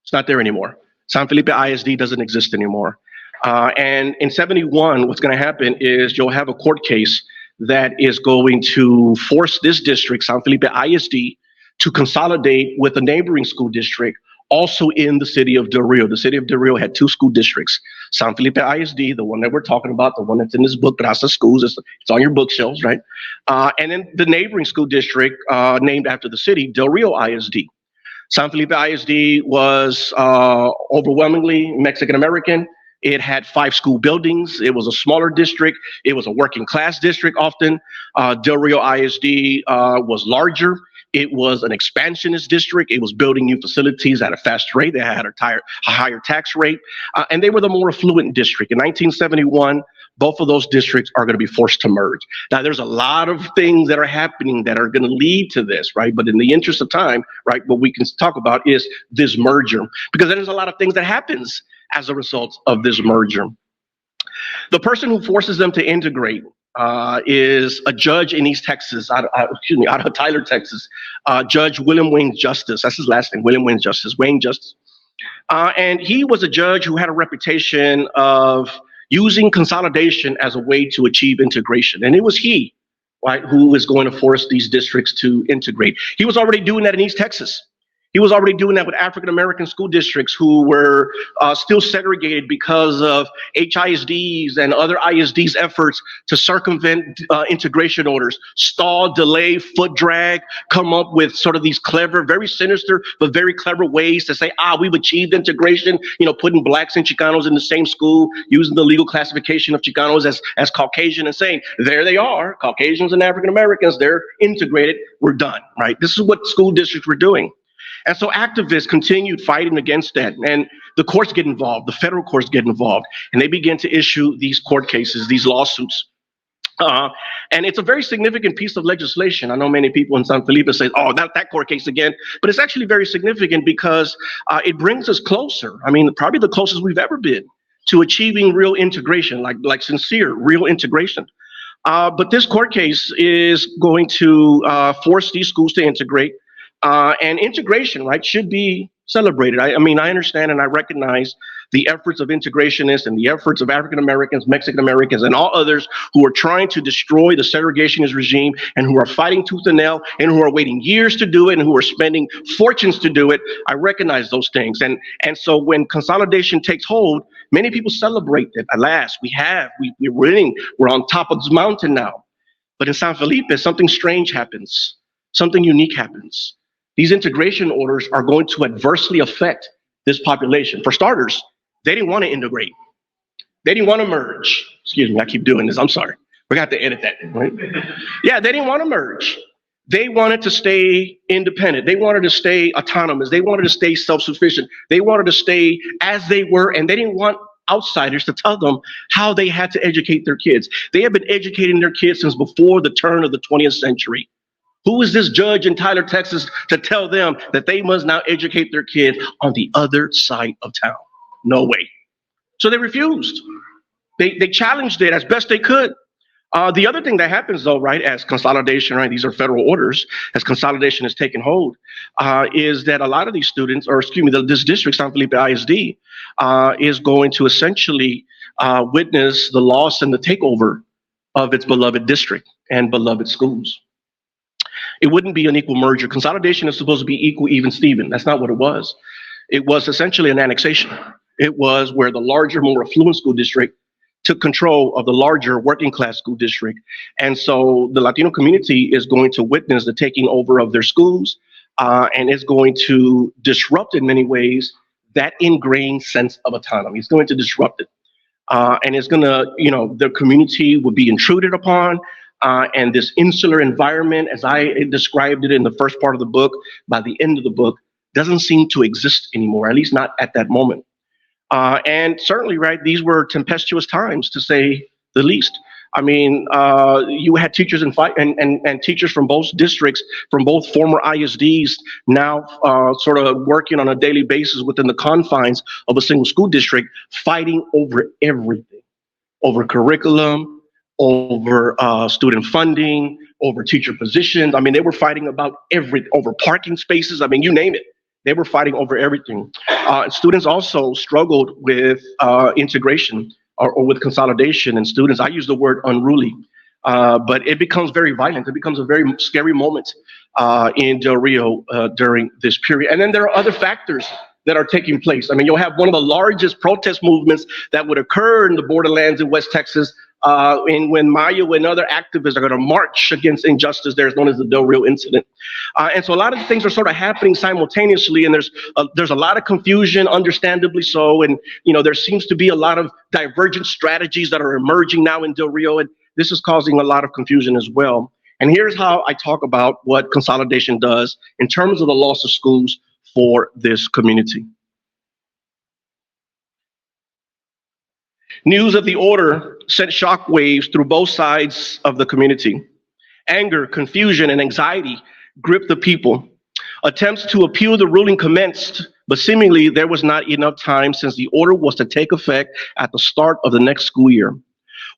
It's not there anymore. San Felipe ISD doesn't exist anymore. And in 71, what's going to happen is you'll have a court case that is going to force this district, San Felipe ISD, to consolidate with a neighboring school district also in the city of Del Rio. The city of Del Rio had two school districts, San Felipe ISD, the one that we're talking about, the one that's in this book, RAZA Schools, it's on your bookshelves, right? And then the neighboring school district named after the city, Del Rio ISD. San Felipe ISD was overwhelmingly Mexican American. It had 5 school buildings. It was a smaller district. It was a working class district often. Del Rio ISD was larger. It was an expansionist district. It was building new facilities at a faster rate. They had a higher tax rate. And they were the more affluent district. In 1971, both of those districts are going to be forced to merge. Now, there's a lot of things that are happening that are going to lead to this, right? But in the interest of time, right, what we can talk about is this merger, because there's a lot of things that happens as a result of this merger. The person who forces them to integrate is a judge in East Texas, out of Tyler, Texas, Judge William Wayne Justice. That's his last name, William Wayne Justice, Wayne Justice. And he was a judge who had a reputation of using consolidation as a way to achieve integration. And it was he, right, who was going to force these districts to integrate. He was already doing that in East Texas. He was already doing that with African-American school districts who were still segregated because of HISDs and other ISDs' efforts to circumvent integration orders, stall, delay, foot drag, come up with sort of these clever, very sinister, but very clever ways to say, we've achieved integration, putting blacks and Chicanos in the same school, using the legal classification of Chicanos as Caucasian and saying, there they are, Caucasians and African-Americans, they're integrated, we're done, right? This is what school districts were doing. And so activists continued fighting against that. And the courts get involved, the federal courts get involved, and they begin to issue these court cases, these lawsuits. And it's a very significant piece of legislation. I know many people in San Felipe say, not that court case again, but it's actually very significant because it brings us closer. I mean, probably the closest we've ever been to achieving real integration, like sincere, real integration. But this court case is going to force these schools to integrate. And integration, right, should be celebrated. I mean, I understand and I recognize the efforts of integrationists and the efforts of African Americans, Mexican Americans, and all others who are trying to destroy the segregationist regime and who are fighting tooth and nail and who are waiting years to do it and who are spending fortunes to do it. I recognize those things. And so when consolidation takes hold, many people celebrate that. At last, we're winning. We're on top of this mountain now. But in San Felipe, something strange happens. Something unique happens. These integration orders are going to adversely affect this population. For starters, they didn't want to integrate. They didn't want to merge. Excuse me, I keep doing this. I'm sorry. We're going to have to edit that, right? Yeah, they didn't want to merge. They wanted to stay independent. They wanted to stay autonomous. They wanted to stay self-sufficient. They wanted to stay as they were, and they didn't want outsiders to tell them how they had to educate their kids. They have been educating their kids since before the turn of the 20th century. Who is this judge in Tyler, Texas, to tell them that they must now educate their kid on the other side of town? No way. So they refused. They challenged it as best they could. The other thing that happens, though, right, as consolidation, right, these are federal orders, as consolidation has taken hold, is that a lot of these students, or excuse me, this district, San Felipe ISD, is going to essentially witness the loss and the takeover of its beloved district and beloved schools. It wouldn't be an equal merger. Consolidation is supposed to be equal, even, Steven. That's not what it was. It was essentially an annexation. It was where the larger, more affluent school district took control of the larger working class school district. And so the Latino community is going to witness the taking over of their schools, and it's going to disrupt in many ways that ingrained sense of autonomy. It's going to disrupt it. And it's going to, the community will be intruded upon. And this insular environment, as I described it in the first part of the book, by the end of the book, doesn't seem to exist anymore, at least not at that moment. And certainly, right, these were tempestuous times, to say the least. I mean, you had teachers and teachers from both districts, from both former ISDs, now sort of working on a daily basis within the confines of a single school district, fighting over everything, over curriculum, over student funding, over teacher positions. I mean, they were fighting about everything, over parking spaces. I mean, you name it. They were fighting over everything. Students also struggled with integration or with consolidation. And students, I use the word unruly, but it becomes very violent. It becomes a very scary moment in Del Rio during this period. And then there are other factors that are taking place. I mean, you'll have one of the largest protest movements that would occur in the Borderlands in West Texas, and when Mayo and other activists are going to march against injustice there, is known as the Del Rio incident. And so a lot of things are sort of happening simultaneously, and there's a lot of confusion, understandably so, and there seems to be a lot of divergent strategies that are emerging now in Del Rio, and this is causing a lot of confusion as well. And here's how I talk about what consolidation does in terms of the loss of schools for this community. News of the order sent shockwaves through both sides of the community. Anger, confusion, and anxiety gripped the people. Attempts to appeal the ruling commenced, but seemingly there was not enough time since the order was to take effect at the start of the next school year.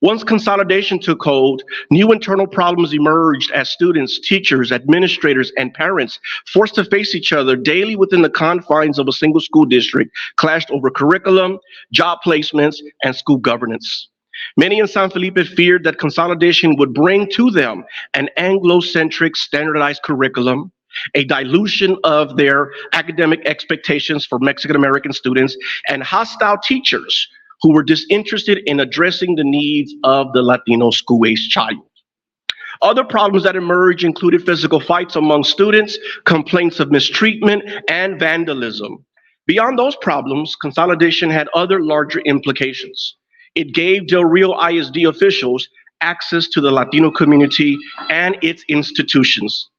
Once consolidation took hold, new internal problems emerged as students, teachers, administrators, and parents, forced to face each other daily within the confines of a single school district, clashed over curriculum, job placements, and school governance. Many in San Felipe feared that consolidation would bring to them an Anglo-centric standardized curriculum, a dilution of their academic expectations for Mexican-American students, and hostile teachers who were disinterested in addressing the needs of the Latino school-age child. Other problems that emerged included physical fights among students, complaints of mistreatment, and vandalism. Beyond those problems, consolidation had other larger implications. It gave Del Rio ISD officials access to the Latino community and its institutions,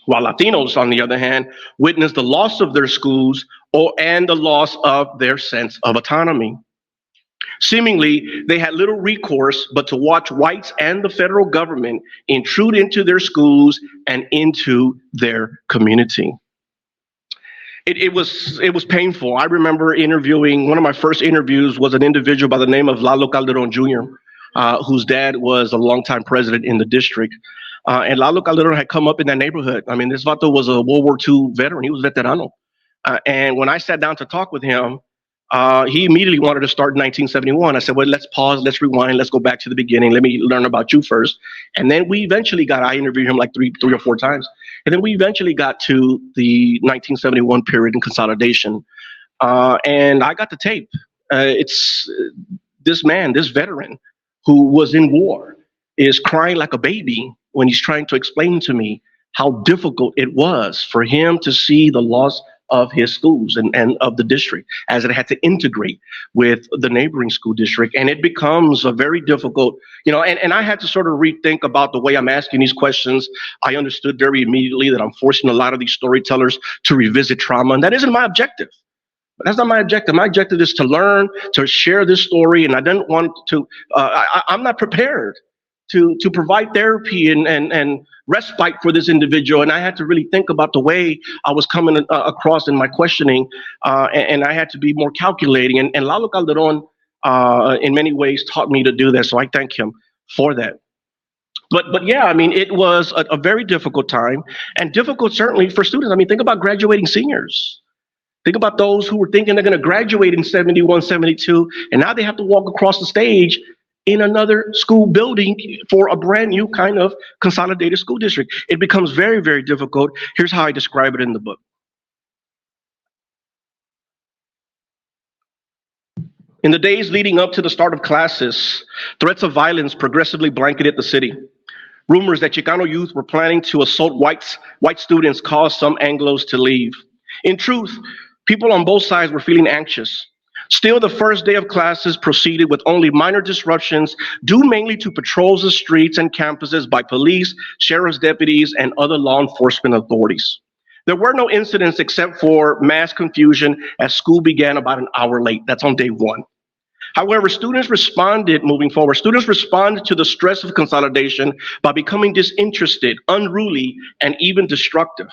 while Latinos, on the other hand, witnessed the loss of their schools and the loss of their sense of autonomy. Seemingly, they had little recourse but to watch whites and the federal government intrude into their schools and into their community. It was painful. I remember interviewing, one of my first interviews was an individual by the name of Lalo Calderon Jr., whose dad was a longtime president in the district. And Lalo Calderon had come up in that neighborhood. I mean, this vato was a World War II veteran. He was veterano. And when I sat down to talk with him, He immediately wanted to start in 1971. I said, well, let's pause, let's rewind, let's go back to the beginning. Let me learn about you first. And then I interviewed him like three or four times. And then we eventually got to the 1971 period in consolidation. And I got the tape. It's this man, this veteran who was in war, is crying like a baby when he's trying to explain to me how difficult it was for him to see the loss of his schools and of the district as it had to integrate with the neighboring school district. And it becomes a very difficult, and I had to sort of rethink about the way I'm asking these questions. I understood very immediately that I'm forcing a lot of these storytellers to revisit trauma, and that isn't my objective. But that's not my objective. My objective is to learn, to share this story, and I didn't want to, I'm not prepared to provide therapy and respite for this individual. And I had to really think about the way I was coming across in my questioning, and I had to be more calculating. And Lalo Calderon, in many ways, taught me to do that. So I thank him for that. But yeah, I mean, it was a very difficult time, and difficult certainly for students. I mean, think about graduating seniors. Think about those who were thinking they're going to graduate in 71, 72, and now they have to walk across the stage in another school building for a brand new kind of consolidated school district. It becomes very, very difficult. Here's how I describe it in the book. In the days leading up to the start of classes, threats of violence progressively blanketed the city. Rumors that Chicano youth were planning to assault white students caused some Anglos to leave. In truth, people on both sides were feeling anxious. Still, the first day of classes proceeded with only minor disruptions due mainly to patrols of streets and campuses by police, sheriff's deputies, and other law enforcement authorities. There were no incidents except for mass confusion as school began about an hour late. That's on day one. However, students responded to the stress of consolidation by becoming disinterested, unruly, and even destructive.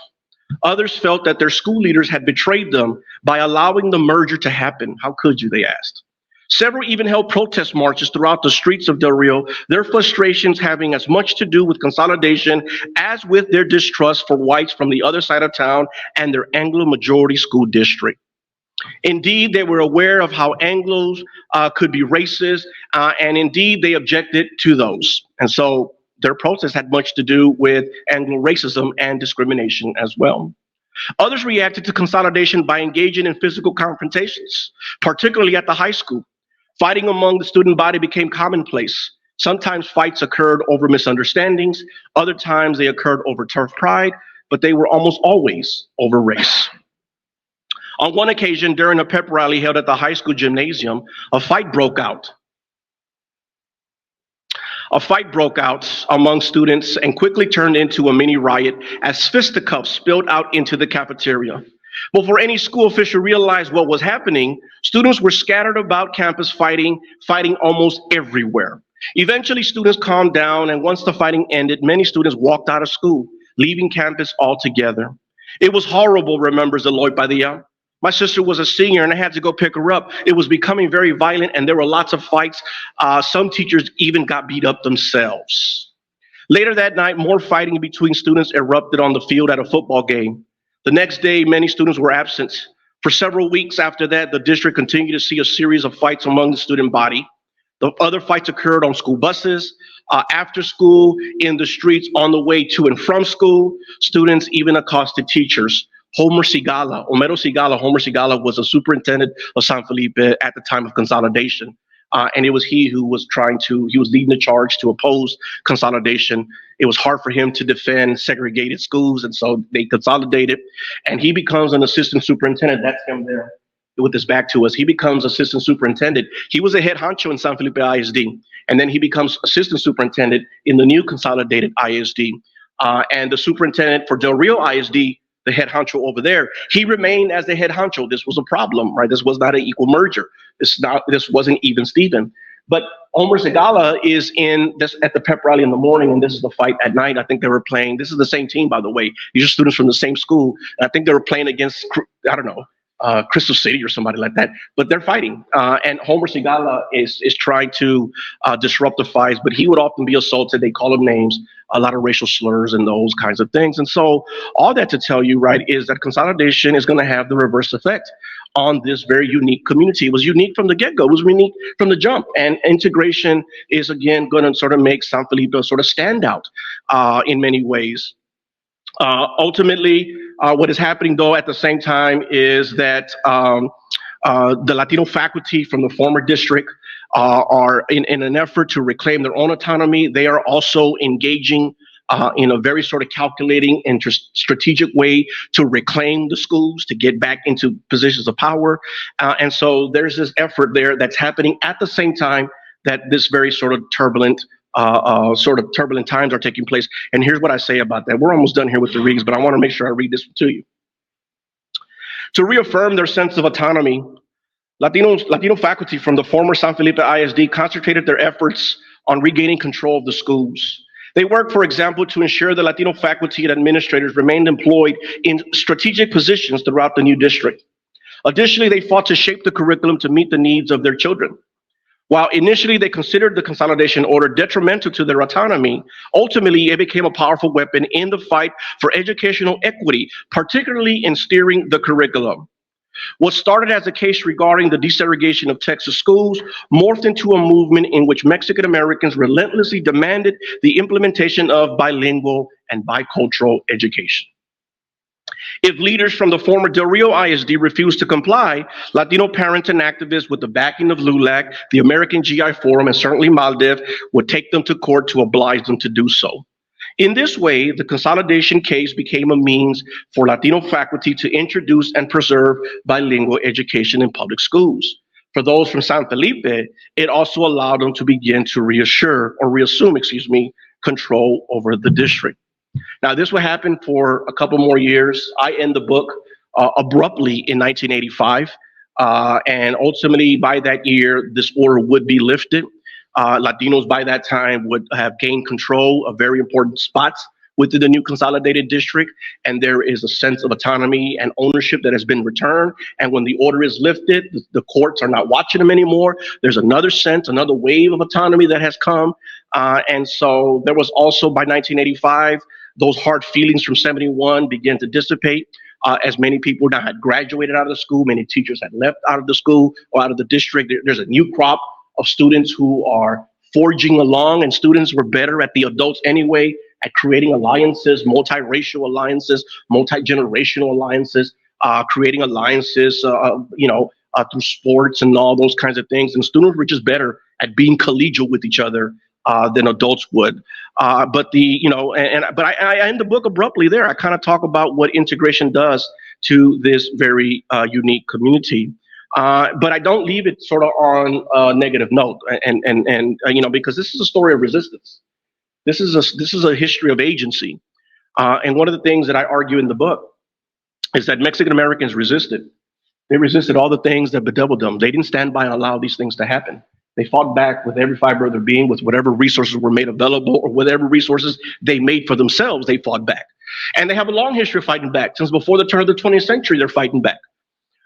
Others felt that their school leaders had betrayed them by allowing the merger to happen. How could you, they asked. Several even held protest marches throughout the streets of Del Rio, their frustrations having as much to do with consolidation as with their distrust for whites from the other side of town and their Anglo majority school district. Indeed, they were aware of how Anglos could be racist, and indeed they objected to those. And so their protest had much to do with Anglo racism and discrimination as well. Others reacted to consolidation by engaging in physical confrontations, particularly at the high school. Fighting among the student body became commonplace. Sometimes fights occurred over misunderstandings, other times they occurred over turf pride, but they were almost always over race. On one occasion, during a pep rally held at the high school gymnasium, a fight broke out. A fight broke out among students and quickly turned into a mini riot as fisticuffs spilled out into the cafeteria. Before any school official realized what was happening, students were scattered about campus fighting almost everywhere. Eventually, students calmed down, and once the fighting ended, many students walked out of school, leaving campus altogether. It was horrible, remembers Eloy Padilla. My sister was a senior and I had to go pick her up. It was becoming very violent and there were lots of fights. Some teachers even got beat up themselves. Later that night, more fighting between students erupted on the field at a football game. The next day, many students were absent. For several weeks after that, the district continued to see a series of fights among the student body. The other fights occurred on school buses, after school, in the streets on the way to and from school. Students even accosted teachers. Homer Sigala was a superintendent of San Felipe at the time of consolidation. And it was he who was leading the charge to oppose consolidation. It was hard for him to defend segregated schools, and so they consolidated. And he becomes an assistant superintendent. That's him there with his back to us. He becomes assistant superintendent. He was a head honcho in San Felipe ISD, and then he becomes assistant superintendent in the new consolidated ISD. And the superintendent for Del Rio ISD, the head honcho over there, he remained as the head honcho. This was a problem, right? This was not an equal merger. This wasn't even Steven. But Homer Segala is at the pep rally in the morning, and this is the fight at night. I think they were playing. This is the same team, by the way. These are students from the same school. And I think they were playing against, I don't know, Crystal City or somebody like that. But they're fighting. And Homer Segala is trying to disrupt the fights, but he would often be assaulted. They call him names, a lot of racial slurs and those kinds of things. And so all that to tell you, right, is that consolidation is going to have the reverse effect on this very unique community. It was unique from the get-go. It was unique from the jump. And integration is, again, going to sort of make San Felipe sort of stand out in many ways. Ultimately, what is happening, though, at the same time is that the Latino faculty from the former district are in an effort to reclaim their own autonomy. They are also engaging in a very sort of calculating and strategic way to reclaim the schools, to get back into positions of power. And so there's this effort there that's happening at the same time that this very sort of turbulent times are taking place. And here's what I say about that. We're almost done here with the reads, but I want to make sure I read this to you. To reaffirm their sense of autonomy, Latino faculty from the former San Felipe ISD concentrated their efforts on regaining control of the schools. They worked, for example, to ensure that Latino faculty and administrators remained employed in strategic positions throughout the new district. Additionally, they fought to shape the curriculum to meet the needs of their children. While initially they considered the consolidation order detrimental to their autonomy, ultimately it became a powerful weapon in the fight for educational equity, particularly in steering the curriculum. What started as a case regarding the desegregation of Texas schools morphed into a movement in which Mexican Americans relentlessly demanded the implementation of bilingual and bicultural education. If leaders from the former Del Rio ISD refused to comply, Latino parents and activists with the backing of LULAC, the American GI Forum, and certainly MALDEF would take them to court to oblige them to do so. In this way, the consolidation case became a means for Latino faculty to introduce and preserve bilingual education in public schools. For those from San Felipe, it also allowed them to begin to reassume control over the district. Now, this would happen for a couple more years. I end the book abruptly in 1985, and ultimately by that year, this order would be lifted. Latinos by that time would have gained control of very important spots within the new consolidated district, and there is a sense of autonomy and ownership that has been returned. And when the order is lifted, the courts are not watching them anymore. There's another sense, another wave of autonomy that has come. And so there was also, by 1985, those hard feelings from 71 began to dissipate. As many people now had graduated out of the school, many teachers had left out of the school or out of the district. There's a new crop of students who are forging along, and students were better at the adults anyway, at creating alliances, multiracial alliances, multi-generational alliances, creating alliances, through sports and all those kinds of things. And students were just better at being collegial with each other than adults would. But I end the book abruptly there. I kind of talk about what integration does to this very unique community. But I don't leave it sort of on a negative note, and because this is a story of resistance. This is a history of agency, and one of the things that I argue in the book is that Mexican Americans resisted. They resisted all the things that bedeviled them. They didn't stand by and allow these things to happen. They fought back with every fiber of their being, with whatever resources were made available or whatever resources they made for themselves. They fought back, and they have a long history of fighting back. Since before the turn of the 20th century, they're fighting back.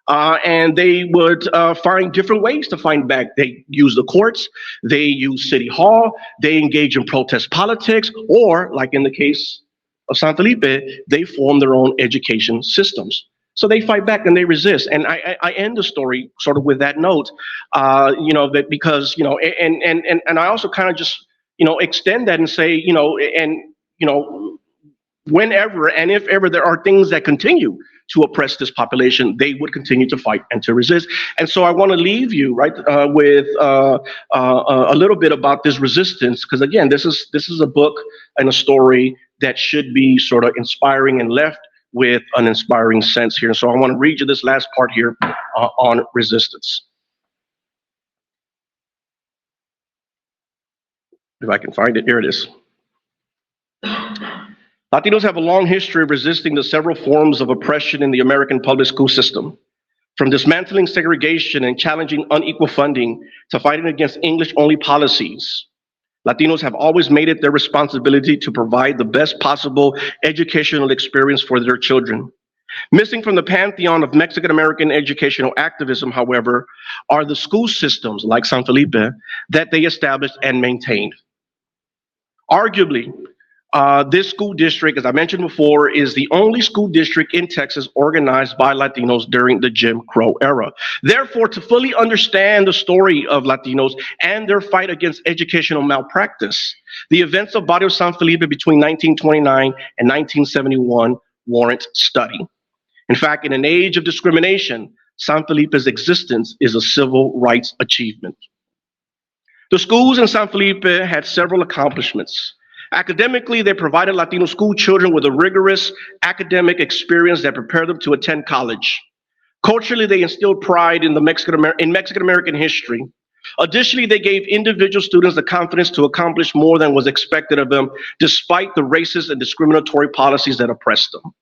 And they would find different ways to fight back. They use the courts, they use City Hall, they engage in protest politics, or like in the case of San Felipe, they form their own education systems. So they fight back and they resist. And I end the story sort of with that note, that because, and I also kind of just, extend that and say, whenever and if ever there are things that continue to oppress this population, they would continue to fight and to resist. And so I want to leave you with a little bit about this resistance, because again, this is a book and a story that should be sort of inspiring and left with an inspiring sense here. So I want to read you this last part here on resistance. If I can find it, here it is. Latinos have a long history of resisting the several forms of oppression in the American public school system, from dismantling segregation and challenging unequal funding to fighting against English-only policies. Latinos have always made it their responsibility to provide the best possible educational experience for their children. Missing from the pantheon of Mexican American educational activism, however, are the school systems like San Felipe that they established and maintained. Arguably, This school district, as I mentioned before, is the only school district in Texas organized by Latinos during the Jim Crow era. Therefore, to fully understand the story of Latinos and their fight against educational malpractice, the events of Barrio San Felipe between 1929 and 1971 warrant study. In fact, in an age of discrimination, San Felipe's existence is a civil rights achievement. The schools in San Felipe had several accomplishments. Academically, they provided Latino school children with a rigorous academic experience that prepared them to attend college. Culturally, they instilled pride in Mexican-American history. Additionally, they gave individual students the confidence to accomplish more than was expected of them, despite the racist and discriminatory policies that oppressed them.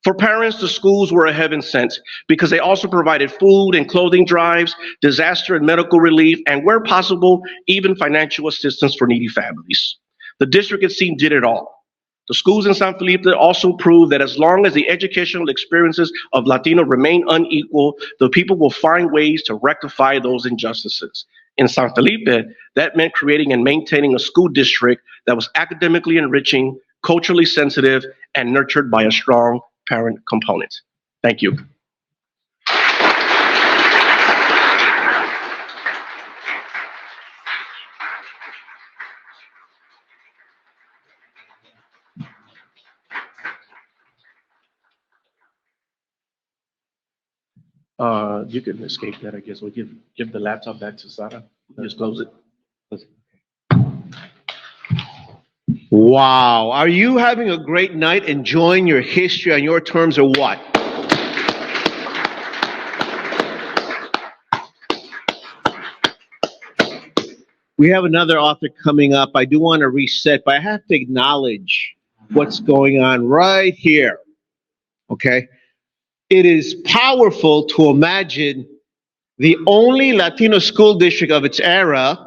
For parents, the schools were a heaven sent because they also provided food and clothing drives, disaster and medical relief, and where possible, even financial assistance for needy families. The district, it seemed, did it all. The schools in San Felipe also proved that as long as the educational experiences of Latino remain unequal, the people will find ways to rectify those injustices. In San Felipe, that meant creating and maintaining a school district that was academically enriching, culturally sensitive, and nurtured by a strong parent component. Thank you. You can escape that, I guess. We'll give the laptop back to Sara. Just close it. Wow. Are you having a great night, enjoying your history on your terms, or what? We have another author coming up. I do want to reset, but I have to acknowledge what's going on right here. Okay? It is powerful to imagine the only Latino school district of its era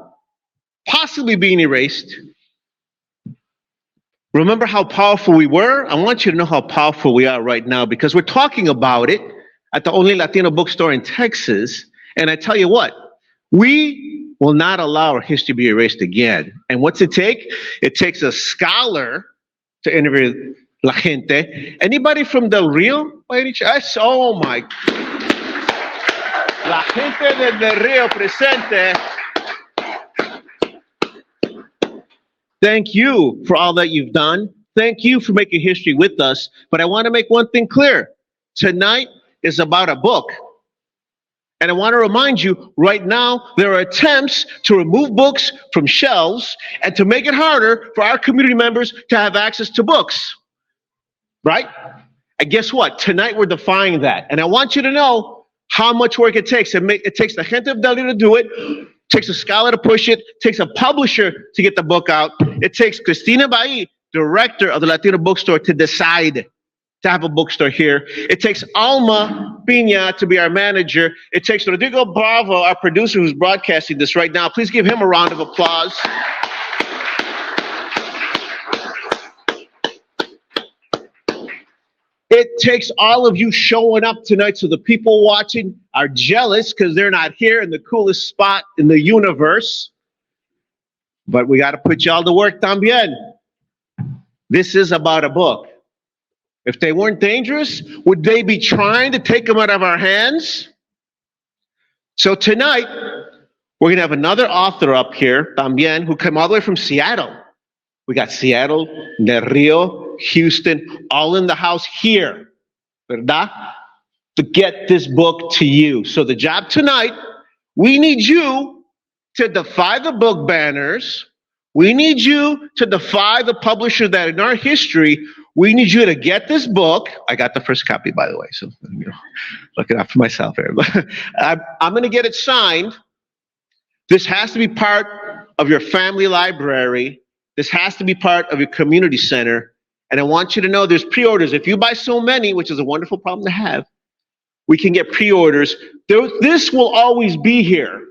possibly being erased. Remember how powerful we were? I want you to know how powerful we are right now, because we're talking about it at the only Latino bookstore in Texas. And I tell you what, we will not allow our history to be erased again. And what's it take? It takes a scholar to interview la gente. Anybody from Del Rio by any chance? Oh my. La gente de Del Rio presente. Thank you for all that you've done. Thank you for making history with us. But I want to make one thing clear. Tonight is about a book. And I want to remind you, right now, there are attempts to remove books from shelves and to make it harder for our community members to have access to books. Right? And guess what? Tonight we're defying that. And I want you to know how much work it takes. It takes the gente of Delhi to do it. It takes a scholar to push it. It takes a publisher to get the book out. It takes Cristina Bailly, director of the Latino bookstore, to decide to have a bookstore here. It takes Alma Pina to be our manager. It takes Rodrigo Bravo, our producer, who's broadcasting this right now. Please give him a round of applause. It takes all of you showing up tonight so the people watching are jealous because they're not here in the coolest spot in the universe. But we got to put y'all to work también. This is about a book. If they weren't dangerous, would they be trying to take them out of our hands? So tonight, we're going to have another author up here, también, who came all the way from Seattle. We got Seattle, Del Rio, Houston, all in the house here, ¿verdad? To get this book to you. So the job tonight, we need you to defy the book banners. We need you to defy the publisher that in our history, we need you to get this book. I got the first copy, by the way, so looking out for myself here. I'm going to get it signed. This has to be part of your family library. This has to be part of your community center. And I want you to know there's pre-orders. If you buy so many, which is a wonderful problem to have, we can get pre-orders. This will always be here.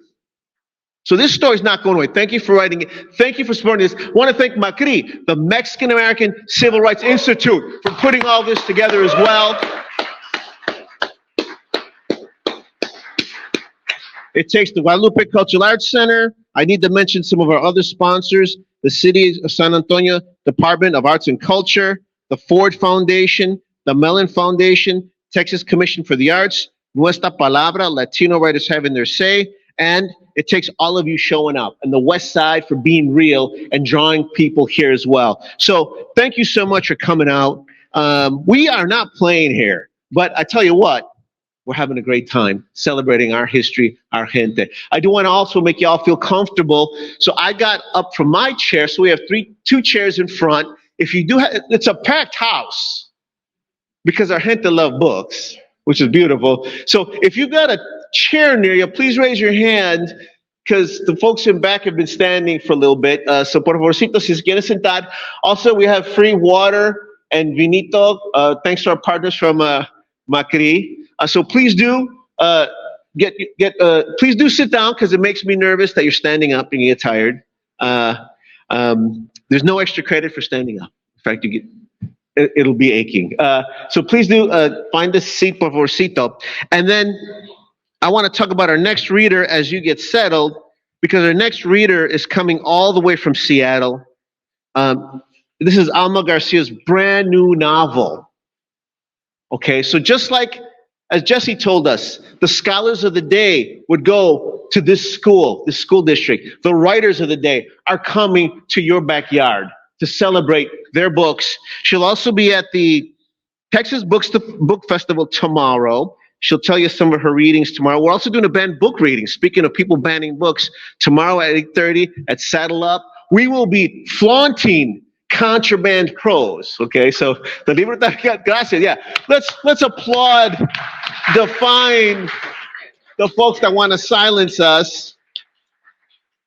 So this story is not going away. Thank you for writing it. Thank you for supporting this. I want to thank MACRI, the Mexican American Civil Rights Institute, for putting all this together as well. It takes the Guadalupe Cultural Arts Center. I need to mention some of our other sponsors. the City of San Antonio Department of Arts and Culture, the Ford Foundation, the Mellon Foundation, Texas Commission for the Arts, Nuestra Palabra, Latino writers having their say, and it takes all of you showing up, and the West Side for being real and drawing people here as well. So thank you so much for coming out. We are not playing here, but I tell you what, we're having a great time celebrating our history, our gente. I do want to also make you all feel comfortable. So I got up from my chair. So we have two chairs in front. If you do have, it's a packed house because our gente love books, which is beautiful. So if you got a chair near you, please raise your hand because the folks in back have been standing for a little bit. So por favorcito, si se quieren sentar. Also, we have free water and vinito, thanks to our partners from Macri. So please do please do sit down because it makes me nervous that you're standing up and you get tired. There's no extra credit for standing up. In fact, it'll be aching. So please do find a seat, por favorcito. And then I want to talk about our next reader as you get settled, because our next reader is coming all the way from Seattle. This is Alma Garcia's brand new novel. Okay, so just like as Jesse told us, the scholars of the day would go to this school district. The writers of the day are coming to your backyard to celebrate their books. She'll also be at the Texas Book Festival tomorrow. She'll tell you some of her readings tomorrow. We're also doing a banned book reading. Speaking of people banning books, tomorrow at 8:30 at Saddle Up, we will be flaunting contraband prose. Okay, so the libro gracias. Yeah, let's applaud, define the folks that want to silence us.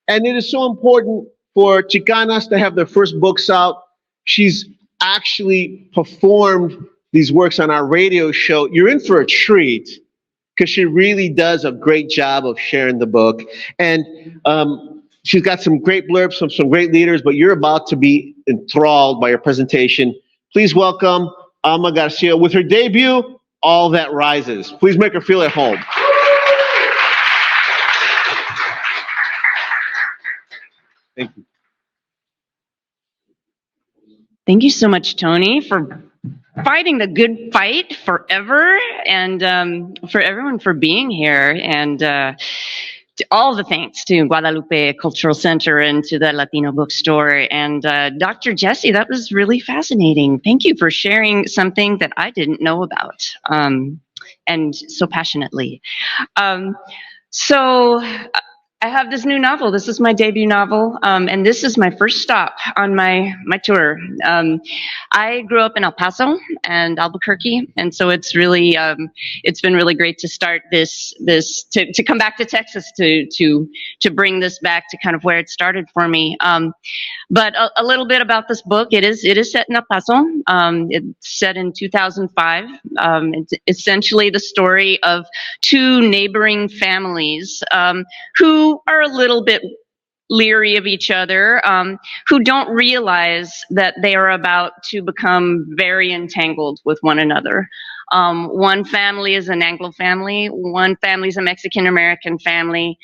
And it is so important for Chicanas to have their first books out. She's actually performed these works on our radio show. You're in for a treat because she really does a great job of sharing the book. And she's got some great blurbs from some great leaders, but you're about to be enthralled by her presentation. Please welcome Alma Garcia with her debut, All That Rises. Please make her feel at home. Thank you. Thank you so much, Tony, for fighting the good fight forever, and for everyone for being here, and all the thanks to Guadalupe Cultural Center and to the Latino bookstore. And Dr. Jesse, that was really fascinating. Thank you for sharing something that I didn't know about, and so passionately. So I have this new novel. This is my debut novel, and this is my first stop on my tour. I grew up in El Paso and Albuquerque, and so it's really it's been really great to start this to come back to Texas to bring this back to kind of where it started for me. But a little bit about this book. It is set in El Paso. It's set in 2005. It's essentially the story of two neighboring families who are a little bit leery of each other, who don't realize that they are about to become very entangled with one another. One family is an Anglo family, one family is a Mexican-American family.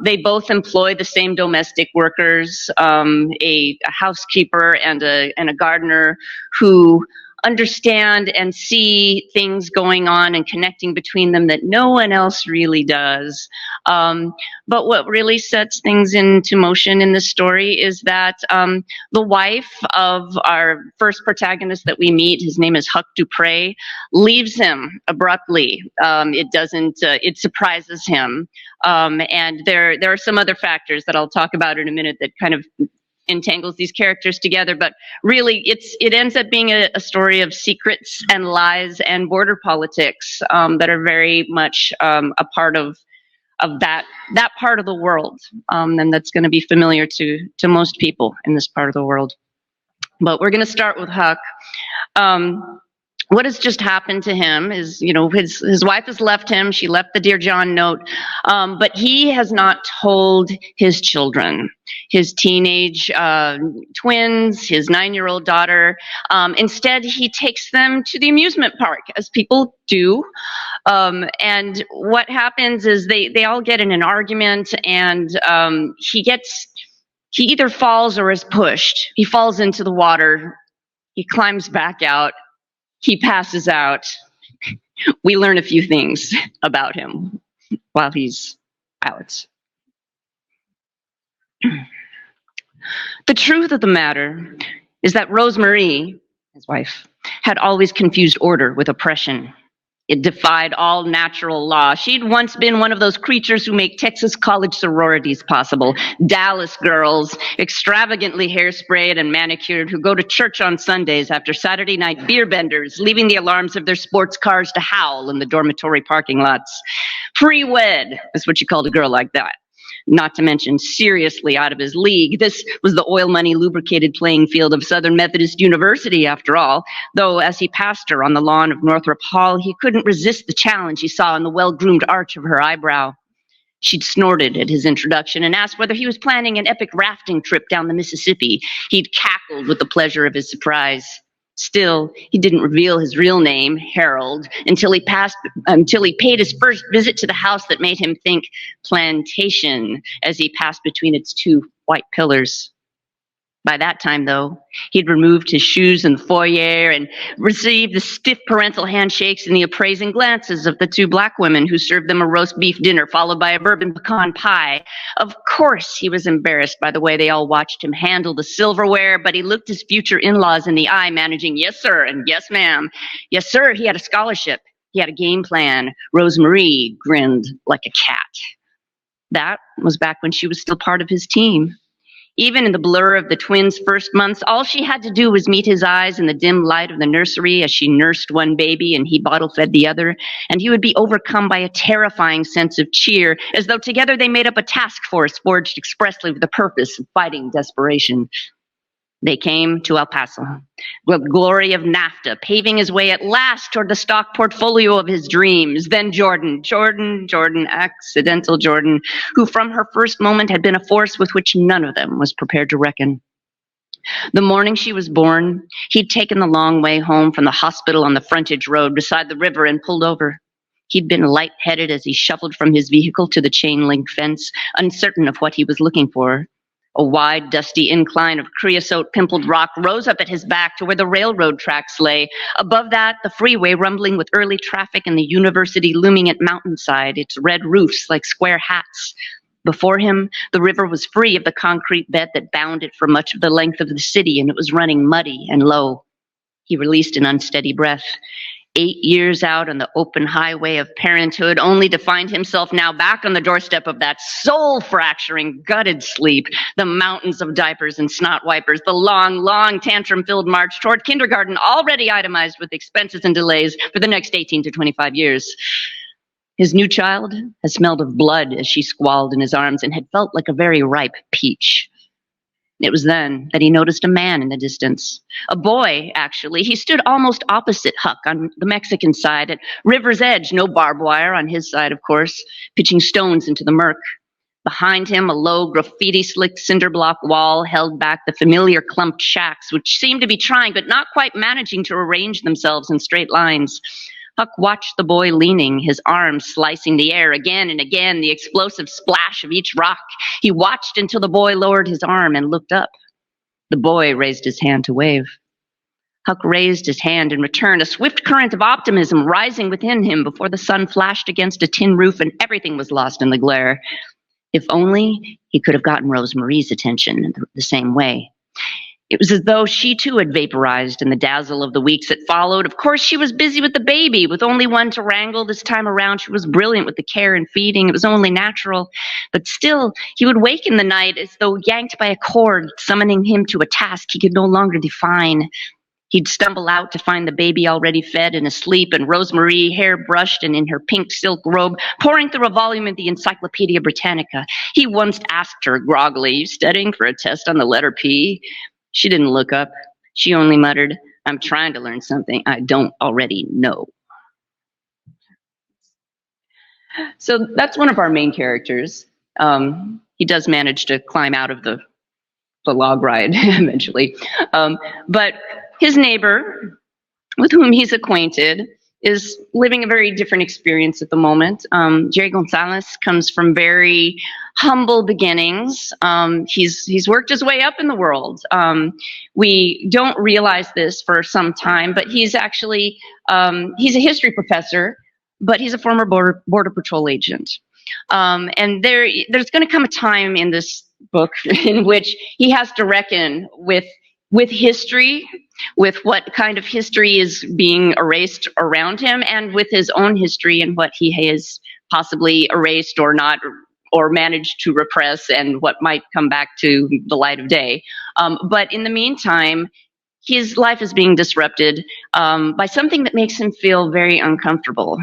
They both employ the same domestic workers, a housekeeper and a gardener, who understand and see things going on and connecting between them that no one else really does. But what really sets things into motion in this story is that the wife of our first protagonist that we meet, his name is Huck Dupre, leaves him abruptly. It surprises him. And there are some other factors that I'll talk about in a minute that kind of entangles these characters together, but really it ends up being a story of secrets and lies and border politics that are very much a part of that part of the world, and that's going to be familiar to most people in this part of the world. But we're going to start with Huck. What has just happened to him is, his wife has left him. She left the Dear John note, but he has not told his children, his teenage twins, his 9-year-old daughter. Instead, he takes them to the amusement park, as people do. And what happens is they all get in an argument, and he gets He either falls or is pushed. He falls into the water. He climbs back out. He passes out. We learn a few things about him while he's out. The truth of the matter is that Rosemarie, his wife, had always confused order with oppression. It defied all natural law. She'd once been one of those creatures who make Texas college sororities possible. Dallas girls, extravagantly hairsprayed and manicured, who go to church on Sundays after Saturday night beer benders, leaving the alarms of their sports cars to howl in the dormitory parking lots. Pre-wed is what you called a girl like that. Not to mention seriously out of his league. This was the oil money lubricated playing field of Southern Methodist University, after all, though as he passed her on the lawn of Northrop Hall, he couldn't resist the challenge he saw in the well-groomed arch of her eyebrow. She'd snorted at his introduction and asked whether he was planning an epic rafting trip down the Mississippi. He'd cackled with the pleasure of his surprise. Still, he didn't reveal his real name, Harold, until he paid his first visit to the house that made him think plantation as he passed between its two white pillars. By that time, though, he'd removed his shoes in the foyer and received the stiff parental handshakes and the appraising glances of the two black women who served them a roast beef dinner followed by a bourbon pecan pie. Of course, he was embarrassed by the way they all watched him handle the silverware, but he looked his future in-laws in the eye, managing yes, sir, and yes, ma'am. Yes, sir, he had a scholarship. He had a game plan. Rosemarie grinned like a cat. That was back when she was still part of his team. Even in the blur of the twins' first months, all she had to do was meet his eyes in the dim light of the nursery as she nursed one baby and he bottle-fed the other, and he would be overcome by a terrifying sense of cheer, as though together they made up a task force forged expressly with the purpose of fighting desperation. They came to El Paso, with the glory of NAFTA, paving his way at last toward the stock portfolio of his dreams. Then Jordan, accidental Jordan, who from her first moment had been a force with which none of them was prepared to reckon. The morning she was born, he'd taken the long way home from the hospital on the frontage road beside the river and pulled over. He'd been lightheaded as he shuffled from his vehicle to the chain-link fence, uncertain of what he was looking for. A wide, dusty incline of creosote-pimpled rock rose up at his back to where the railroad tracks lay. Above that, the freeway rumbling with early traffic and the university looming at mountainside, its red roofs like square hats. Before him, the river was free of the concrete bed that bound it for much of the length of the city, and it was running muddy and low. He released an unsteady breath. 8 years out on the open highway of parenthood, only to find himself now back on the doorstep of that soul-fracturing, gutted sleep, the mountains of diapers and snot wipers, the long, long tantrum-filled march toward kindergarten, already itemized with expenses and delays for the next 18 to 25 years. His new child had smelled of blood as she squalled in his arms and had felt like a very ripe peach. It was then that he noticed a man in the distance. A boy, actually. He stood almost opposite Huck on the Mexican side at river's edge, no barbed wire on his side, of course, pitching stones into the murk. Behind him, a low, graffiti-slicked cinder block wall held back the familiar clumped shacks, which seemed to be trying but not quite managing to arrange themselves in straight lines. Huck watched the boy leaning, his arms slicing the air again and again, the explosive splash of each rock. He watched until the boy lowered his arm and looked up. The boy raised his hand to wave. Huck raised his hand in return, a swift current of optimism rising within him before the sun flashed against a tin roof and everything was lost in the glare. If only he could have gotten Rosemarie's attention the same way. It was as though she too had vaporized in the dazzle of the weeks that followed. Of course, she was busy with the baby, with only one to wrangle. This time around, she was brilliant with the care and feeding. It was only natural. But still, he would wake in the night as though yanked by a cord, summoning him to a task he could no longer define. He'd stumble out to find the baby already fed and asleep, and Rosemarie, hair brushed and in her pink silk robe, pouring through a volume of the Encyclopedia Britannica. He once asked her groggily, "You studying for a test on the letter P?" She didn't look up. She only muttered, "I'm trying to learn something I don't already know." So that's one of our main characters. He does manage to climb out of the log ride eventually. But his neighbor, with whom he's acquainted, is living a very different experience at the moment. Jerry Gonzalez comes from very humble beginnings. He's worked his way up in the world. We don't realize this for some time, but he's actually, he's a history professor, but he's a former Border Patrol agent. And there's going to come a time in this book in which he has to reckon with history, with what kind of history is being erased around him, and with his own history and what he has possibly erased or not, or managed to repress, and what might come back to the light of day. But in the meantime, his life is being disrupted by something that makes him feel very uncomfortable.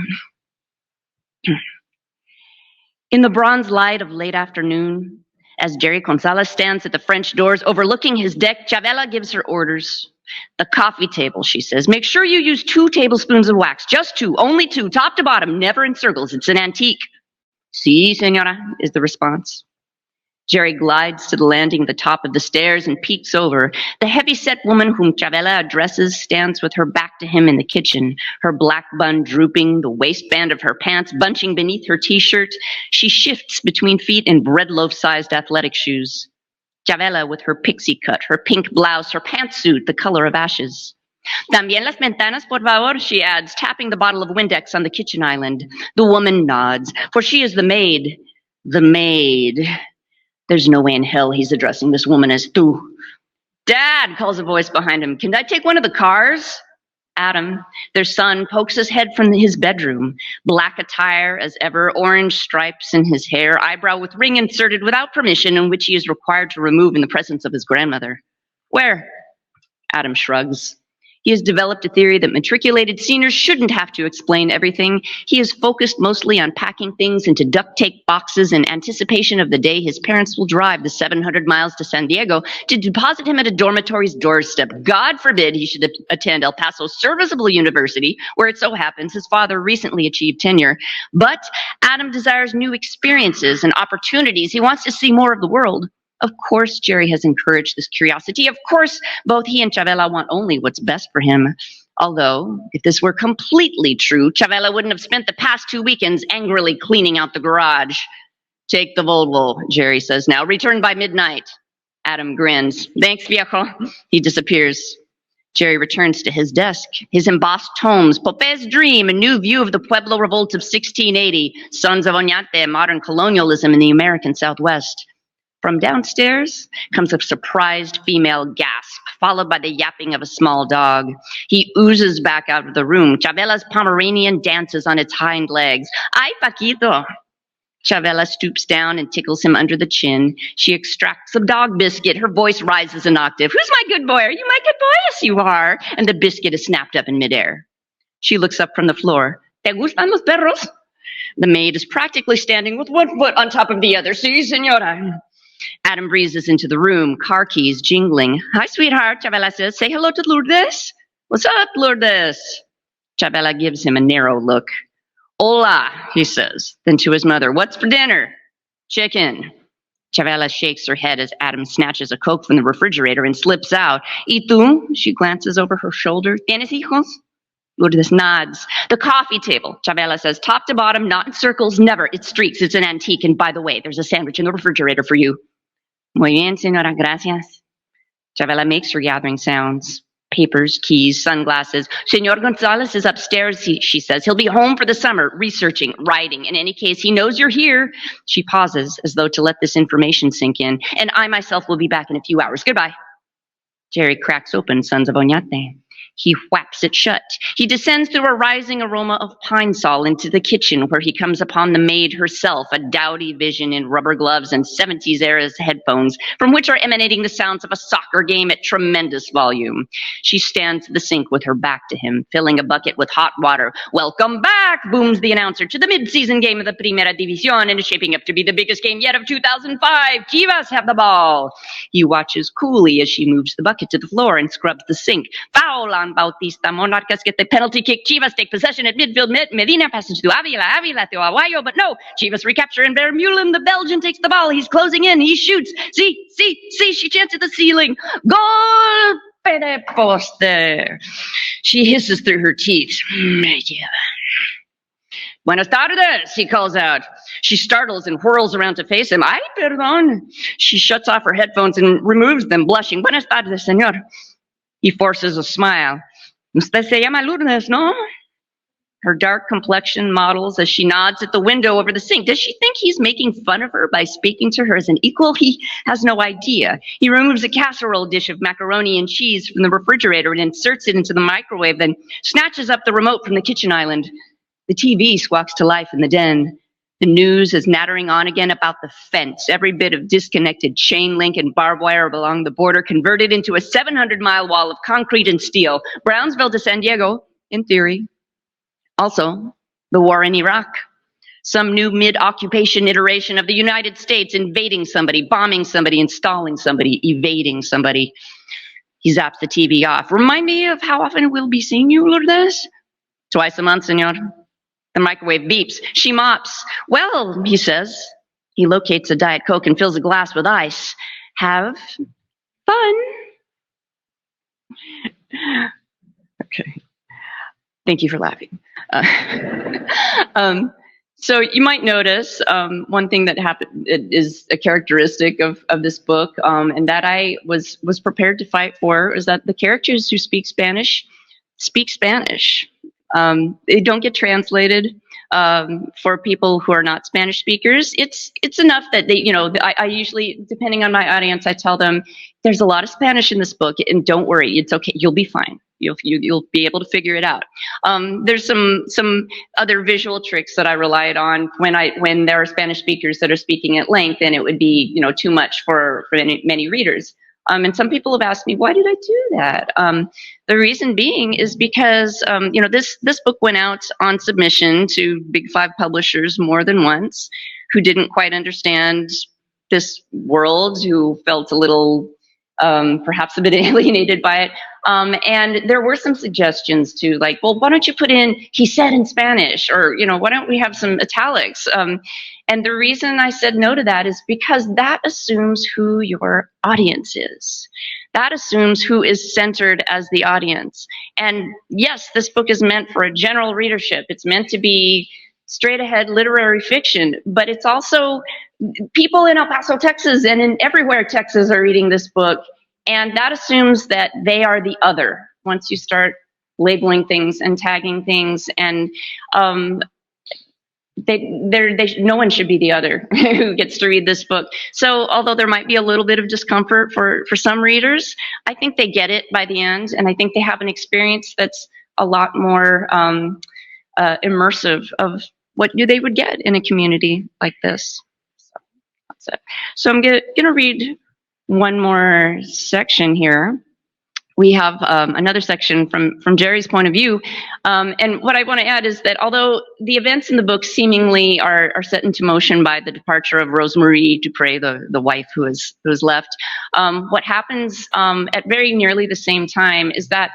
In the bronze light of late afternoon, as Jerry Gonzalez stands at the French doors overlooking his deck, Chavela gives her orders. The coffee table, she says. Make sure you use 2 tablespoons of wax. Just 2, only 2, top to bottom, never in circles. It's an antique. Si, senora, is the response. Jerry glides to the landing at the top of the stairs and peeks over. The heavy-set woman whom Chavela addresses stands with her back to him in the kitchen, her black bun drooping, the waistband of her pants bunching beneath her T-shirt. She shifts between feet in bread loaf-sized athletic shoes. Chavela with her pixie cut, her pink blouse, her pantsuit, the color of ashes. También las ventanas, por favor, she adds, tapping the bottle of Windex on the kitchen island. The woman nods, for she is the maid. The maid. There's no way in hell he's addressing this woman as tú. Dad, calls a voice behind him. Can I take one of the cars? Adam, their son, pokes his head from his bedroom. Black attire as ever, orange stripes in his hair, eyebrow with ring inserted without permission, in which he is required to remove in the presence of his grandmother. Where? Adam shrugs. He has developed a theory that matriculated seniors shouldn't have to explain everything. He is focused mostly on packing things into duct tape boxes in anticipation of the day his parents will drive the 700 miles to San Diego to deposit him at a dormitory's doorstep. God forbid he should attend El Paso's serviceable university, where it so happens his father recently achieved tenure. But Adam desires new experiences and opportunities. He wants to see more of the world. Of course, Jerry has encouraged this curiosity. Of course, both he and Chavela want only what's best for him. Although, if this were completely true, Chavela wouldn't have spent the past 2 weekends angrily cleaning out the garage. Take the Volvo, Jerry says now. Return by midnight. Adam grins. Thanks, viejo. He disappears. Jerry returns to his desk. His embossed tomes, Pope's Dream, A New View of the Pueblo Revolt of 1680, Sons of Oñate, Modern Colonialism in the American Southwest. From downstairs comes a surprised female gasp, followed by the yapping of a small dog. He oozes back out of the room. Chavela's Pomeranian dances on its hind legs. Ay, Paquito. Chavela stoops down and tickles him under the chin. She extracts a dog biscuit. Her voice rises an octave. Who's my good boy? Are you my good boy? Yes, you are. And the biscuit is snapped up in midair. She looks up from the floor. ¿Te gustan los perros? The maid is practically standing with one foot on top of the other. Sí, señora. Adam breezes into the room, car keys jingling. Hi, sweetheart, Chavela says. Say hello to Lourdes. What's up, Lourdes? Chavela gives him a narrow look. Hola, he says. Then to his mother, what's for dinner? Chicken. Chavela shakes her head as Adam snatches a Coke from the refrigerator and slips out. ¿Y tú? She glances over her shoulder. ¿Tienes hijos? Lourdes nods. The coffee table, Chavela says. Top to bottom, not in circles, never. It's streaks. It's an antique. And by the way, there's a sandwich in the refrigerator for you. Muy bien, señora, gracias. Chavela makes her gathering sounds. Papers, keys, sunglasses. Señor Gonzalez is upstairs, she says. He'll be home for the summer, researching, writing. In any case, he knows you're here. She pauses, as though to let this information sink in. And I myself will be back in a few hours. Goodbye. Jerry cracks open Sons of Oñate. He whaps it shut. He descends through a rising aroma of pine sol into the kitchen, where he comes upon the maid herself, a dowdy vision in rubber gloves and 70s-era headphones, from which are emanating the sounds of a soccer game at tremendous volume. She stands at the sink with her back to him, filling a bucket with hot water. Welcome back, booms the announcer, to the mid-season game of the Primera División, and is shaping up to be the biggest game yet of 2005. Chivas have the ball. He watches coolly as she moves the bucket to the floor and scrubs the sink. Foul on Bautista. Monarcas get the penalty kick. Chivas take possession at midfield. Medina passes to Avila to Aguayo, but no. Chivas recapture and Vermeulen. The Belgian takes the ball. He's closing in. He shoots. See, she chances the ceiling. Goal! de poste. She hisses through her teeth. Yeah. Buenas tardes, he calls out. She startles and whirls around to face him. Ay, perdón. She shuts off her headphones and removes them, blushing. Buenas tardes, señor. He forces a smile. Usted se llama Lourdes, no? Her dark complexion models as she nods at the window over the sink. Does she think he's making fun of her by speaking to her as an equal? He has no idea. He removes a casserole dish of macaroni and cheese from the refrigerator and inserts it into the microwave, then snatches up the remote from the kitchen island. The TV squawks to life in the den. The news is nattering on again about the fence, every bit of disconnected chain link and barbed wire along the border converted into a 700-mile wall of concrete and steel. Brownsville to San Diego, in theory. Also, the war in Iraq. Some new mid-occupation iteration of the United States invading somebody, bombing somebody, installing somebody, evading somebody. He zaps the TV off. Remind me of how often we'll be seeing you, Lourdes? Twice a month, senor. The microwave beeps. She mops. Well, he says. He locates a Diet Coke and fills a glass with ice. Have fun. Okay. Thank you for laughing. So you might notice one thing that happened is a characteristic of this book, and that I was prepared to fight for, is that the characters who speak Spanish speak Spanish. They don't get translated. For people who are not Spanish speakers, it's enough that they, I usually, depending on my audience, I tell them there's a lot of Spanish in this book, and don't worry, it's okay, you'll be fine. You'll be able to figure it out. There's some other visual tricks that I relied on when there are Spanish speakers that are speaking at length, and it would be too much for many readers. And some people have asked me, why did I do that? The reason being is because, this book went out on submission to Big Five publishers more than once, who didn't quite understand this world, who felt a little, perhaps a bit alienated by it. And there were some suggestions to, like, well, why don't you put in, he said in Spanish, or, why don't we have some italics? And the reason I said no to that is because that assumes who your audience is. That assumes who is centered as the audience. And yes, this book is meant for a general readership. It's meant to be straight ahead literary fiction, but it's also, people in El Paso, Texas, and in everywhere Texas are reading this book. And that assumes that they are the other once you start labeling things and tagging things. And no one should be the other who gets to read this book. So although there might be a little bit of discomfort for some readers, I think they get it by the end. And I think they have an experience that's a lot more immersive of what they would get in a community like this. So that's it. So I'm going to read one more section here. We have another section from Jerry's point of view. And what I want to add is that although the events in the book seemingly are set into motion by the departure of Rosemarie Dupré, the wife who is left, what happens at very nearly the same time is that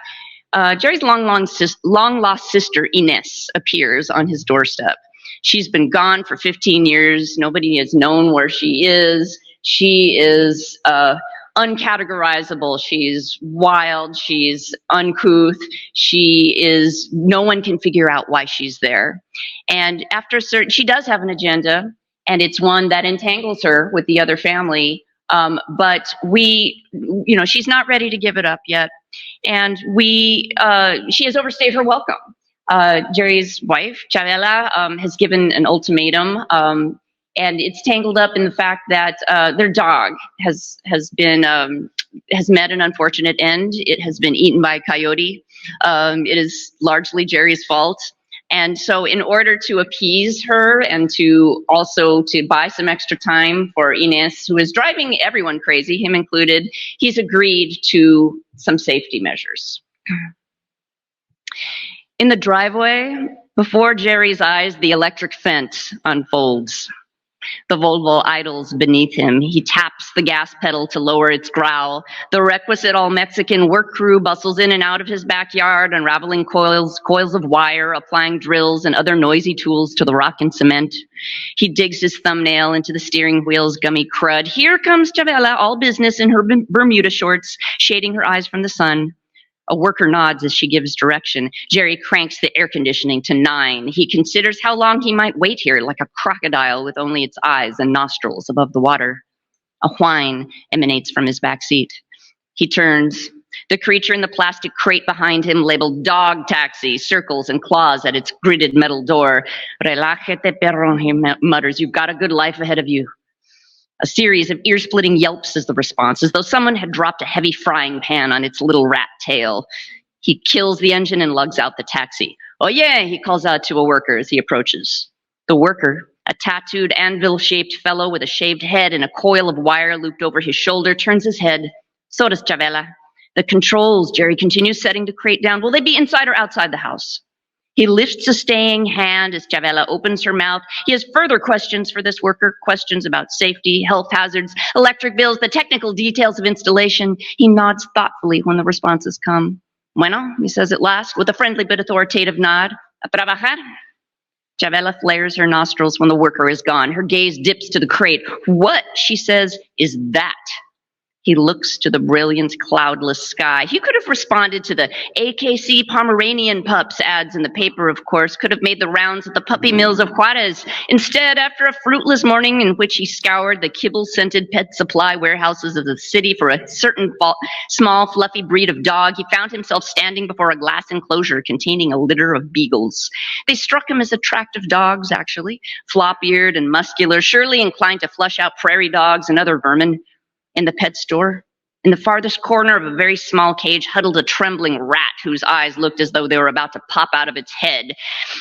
Jerry's long lost sister, Ines, appears on his doorstep. She's been gone for 15 years. Nobody has known where she is. She is uncategorizable. She's wild. She's uncouth. No one can figure out why she's there. And she does have an agenda, and it's one that entangles her with the other family. But she's not ready to give it up yet. And she has overstayed her welcome. Jerry's wife, Chavela, has given an ultimatum, and it's tangled up in the fact that their dog has met an unfortunate end. It has been eaten by a coyote. It is largely Jerry's fault. And so in order to appease her and to buy some extra time for Ines, who is driving everyone crazy, him included, he's agreed to some safety measures. In the driveway, before Jerry's eyes, the electric fence unfolds. The Volvo idles beneath him. He taps the gas pedal to lower its growl. The requisite all-Mexican work crew bustles in and out of his backyard, unraveling coils of wire, applying drills and other noisy tools to the rock and cement. He digs his thumbnail into the steering wheel's gummy crud. Here comes Chavela, all business in her Bermuda shorts, shading her eyes from the sun. A worker nods as she gives direction. Jerry cranks the air conditioning to 9. He considers how long he might wait here, like a crocodile with only its eyes and nostrils above the water. A whine emanates from his back seat. He turns. The creature in the plastic crate behind him, labeled dog taxi, circles and claws at its gridded metal door. Relájate, perro, he mutters. You've got a good life ahead of you. A series of ear-splitting yelps is the response, as though someone had dropped a heavy frying pan on its little rat tail. He kills the engine and lugs out the taxi. Oh yeah, he calls out to a worker as he approaches. The worker, a tattooed anvil-shaped fellow with a shaved head and a coil of wire looped over his shoulder, turns his head. So does Chavela. The controls, Jerry continues setting the crate down. Will they be inside or outside the house? He lifts a staying hand as Chavela opens her mouth. He has further questions for this worker, questions about safety, health hazards, electric bills, the technical details of installation. He nods thoughtfully when the responses come. Bueno, he says at last, with a friendly but authoritative nod. A trabajar? Chavela flares her nostrils when the worker is gone. Her gaze dips to the crate. What, she says, is that? He looks to the brilliant, cloudless sky. He could have responded to the AKC Pomeranian pups ads in the paper, of course, could have made the rounds at the puppy mills of Juarez. Instead, after a fruitless morning in which he scoured the kibble-scented pet supply warehouses of the city for a certain small, fluffy breed of dog, he found himself standing before a glass enclosure containing a litter of beagles. They struck him as attractive dogs, actually, flop-eared and muscular, surely inclined to flush out prairie dogs and other vermin. In the pet store, in the farthest corner of a very small cage, huddled a trembling rat whose eyes looked as though they were about to pop out of its head.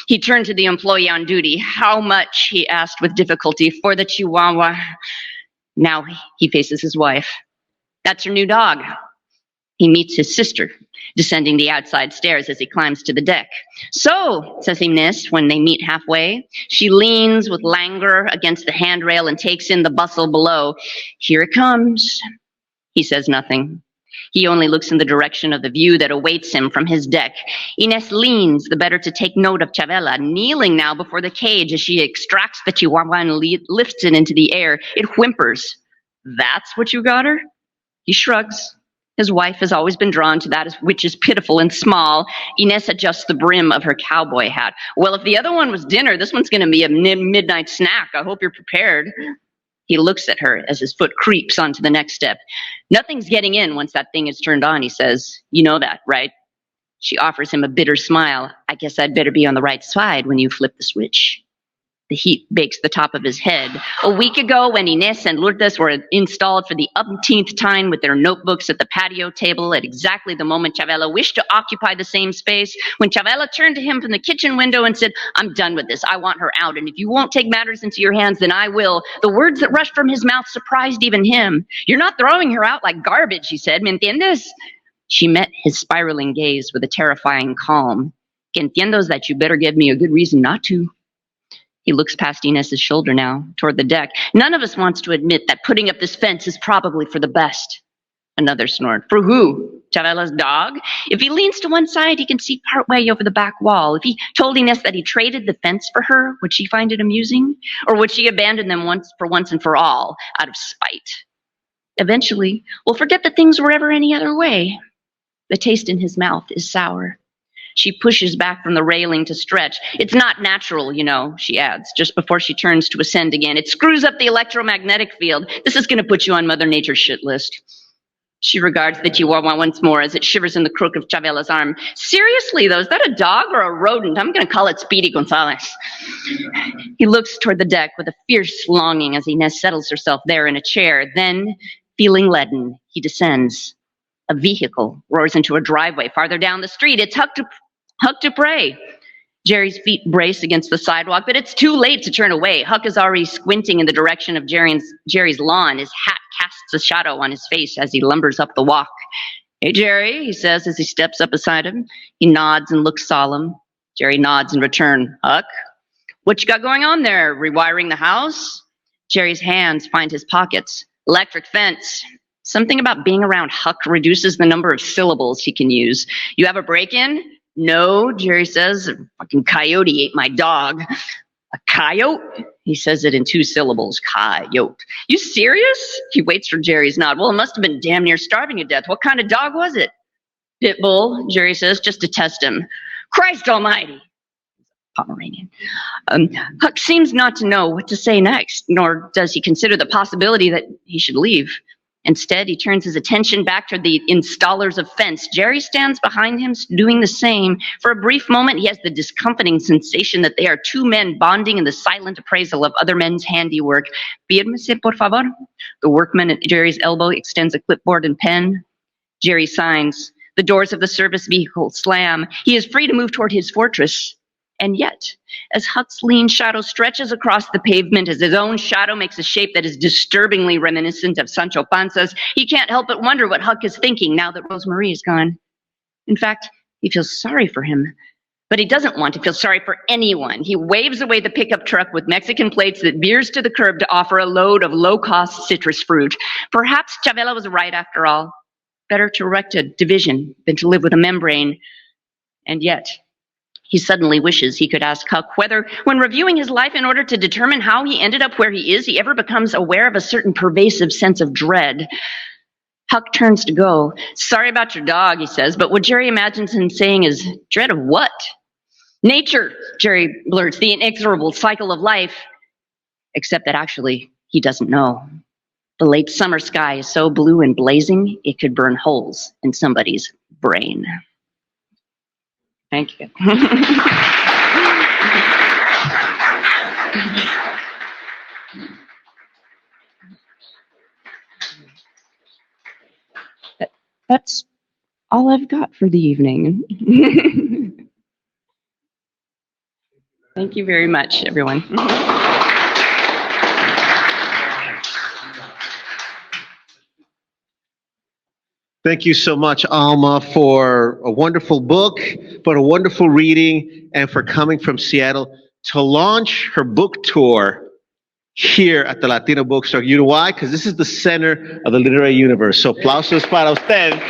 He turned to the employee on duty. How much, he asked with difficulty, for the Chihuahua? Now he faces his wife. That's her new dog. He meets his sister, descending the outside stairs as he climbs to the deck. So, says Inés when they meet halfway. She leans with languor against the handrail and takes in the bustle below. Here it comes. He says nothing. He only looks in the direction of the view that awaits him from his deck. Inés leans, the better to take note of Chavela, kneeling now before the cage as she extracts the Chihuahua and lifts it into the air. It whimpers. That's what you got her? He shrugs. His wife has always been drawn to that which is pitiful and small. Inés adjusts the brim of her cowboy hat. Well, if the other one was dinner, this one's going to be a midnight snack. I hope you're prepared. He looks at her as his foot creeps onto the next step. Nothing's getting in once that thing is turned on, he says. You know that, right? She offers him a bitter smile. I guess I'd better be on the right side when you flip the switch. The heat bakes the top of his head. A week ago, when Inés and Lourdes were installed for the umpteenth time with their notebooks at the patio table at exactly the moment Chavela wished to occupy the same space, when Chavela turned to him from the kitchen window and said, I'm done with this. I want her out. And if you won't take matters into your hands, then I will. The words that rushed from his mouth surprised even him. You're not throwing her out like garbage, he said. ¿Me entiendes? She met his spiraling gaze with a terrifying calm. Que entiendo is that you better give me a good reason not to. He looks past Inés's shoulder now, toward the deck. None of us wants to admit that putting up this fence is probably for the best. Another snort. For who? Chavela's dog? If he leans to one side, he can see partway over the back wall. If he told Inés that he traded the fence for her, would she find it amusing? Or would she abandon them once and for all, out of spite? Eventually, we'll forget that things were ever any other way. The taste in his mouth is sour. She pushes back from the railing to stretch. It's not natural, you know, she adds, just before she turns to ascend again. It screws up the electromagnetic field. This is going to put you on Mother Nature's shit list. She regards the Chihuahua once more as it shivers in the crook of Chavela's arm. Seriously, though, is that a dog or a rodent? I'm going to call it Speedy Gonzalez. He looks toward the deck with a fierce longing as Inés settles herself there in a chair. Then, feeling leaden, he descends. A vehicle roars into a driveway farther down the street. It's Huck to pray. Jerry's feet brace against the sidewalk, but it's too late to turn away. Huck is already squinting in the direction of Jerry's lawn. His hat casts a shadow on his face as he lumbers up the walk. Hey, Jerry, he says as he steps up beside him. He nods and looks solemn. Jerry nods in return. Huck, what you got going on there? Rewiring the house? Jerry's hands find his pockets. Electric fence. Something about being around Huck reduces the number of syllables he can use. You have a break-in? No, Jerry says. A fucking coyote ate my dog. A coyote? He says it in 2 syllables. Coyote. You serious? He waits for Jerry's nod. Well, it must have been damn near starving to death. What kind of dog was it? Pit bull, Jerry says, just to test him. Christ almighty. Pomeranian. Huck seems not to know what to say next, nor does he consider the possibility that he should leave. Instead, he turns his attention back to the installers of fence. Jerry stands behind him, doing the same. For a brief moment, he has the discomforting sensation that they are 2 men bonding in the silent appraisal of other men's handiwork. Fírmese, por favor. The workman at Jerry's elbow extends a clipboard and pen. Jerry signs. The doors of the service vehicle slam. He is free to move toward his fortress. And yet, as Huck's lean shadow stretches across the pavement, as his own shadow makes a shape that is disturbingly reminiscent of Sancho Panza's, he can't help but wonder what Huck is thinking now that Rosemarie is gone. In fact, he feels sorry for him. But he doesn't want to feel sorry for anyone. He waves away the pickup truck with Mexican plates that veers to the curb to offer a load of low-cost citrus fruit. Perhaps Chavela was right after all. Better to erect a division than to live with a membrane. And yet, he suddenly wishes he could ask Huck whether, when reviewing his life in order to determine how he ended up where he is, he ever becomes aware of a certain pervasive sense of dread. Huck turns to go. Sorry about your dog, he says, but what Jerry imagines him saying is, dread of what? Nature, Jerry blurts, the inexorable cycle of life. Except that actually, he doesn't know. The late summer sky is so blue and blazing, it could burn holes in somebody's brain. Thank you. That's all I've got for the evening. Thank you very much, everyone. Thank you so much, Alma, for a wonderful book, but a wonderful reading, and for coming from Seattle to launch her book tour here at the Latino Bookstore. You know why? Because this is the center of the literary universe. So aplausos para usted.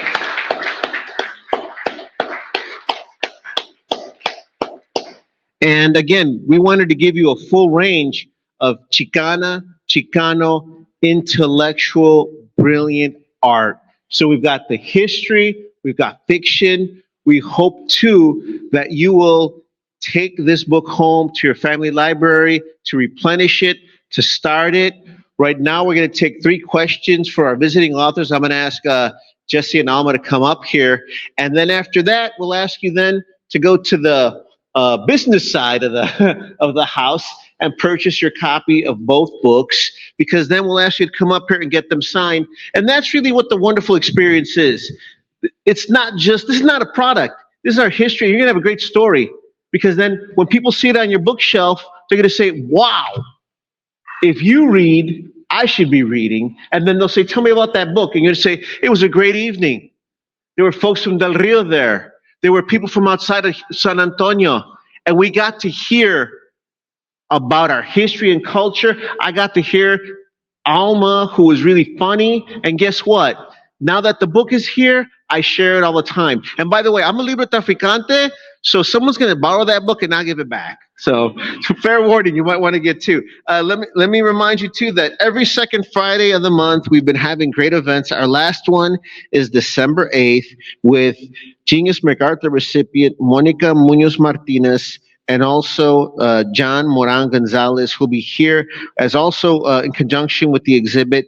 And again, we wanted to give you a full range of Chicana, Chicano, intellectual, brilliant art. So we've got the history, we've got fiction. We hope, too, that you will take this book home to your family library, to replenish it, to start it. Right now, we're going to take 3 questions for our visiting authors. I'm going to ask Jesse and Alma to come up here. And then after that, we'll ask you then to go to the business side of the house and purchase your copy of both books, because then we'll ask you to come up here and get them signed. And that's really what the wonderful experience is. It's not just, this is not a product. This is our history. You're going to have a great story, because then when people see it on your bookshelf, they're going to say, wow, if you read, I should be reading. And then they'll say, tell me about that book. And you're going to say, it was a great evening. There were folks from Del Rio there. There were people from outside of San Antonio. And we got to hear about our history and culture. I got to hear Alma, who was really funny. And guess what? Now that the book is here, I share it all the time. And by the way, I'm a libro traficante, so someone's going to borrow that book and not give it back. So fair warning, you might want to get 2. Let me remind you, too, that every second Friday of the month, we've been having great events. Our last one is December 8th with Genius MacArthur recipient Monica Munoz Martinez, and also John Moran Gonzalez, who'll be here as also in conjunction with the exhibit,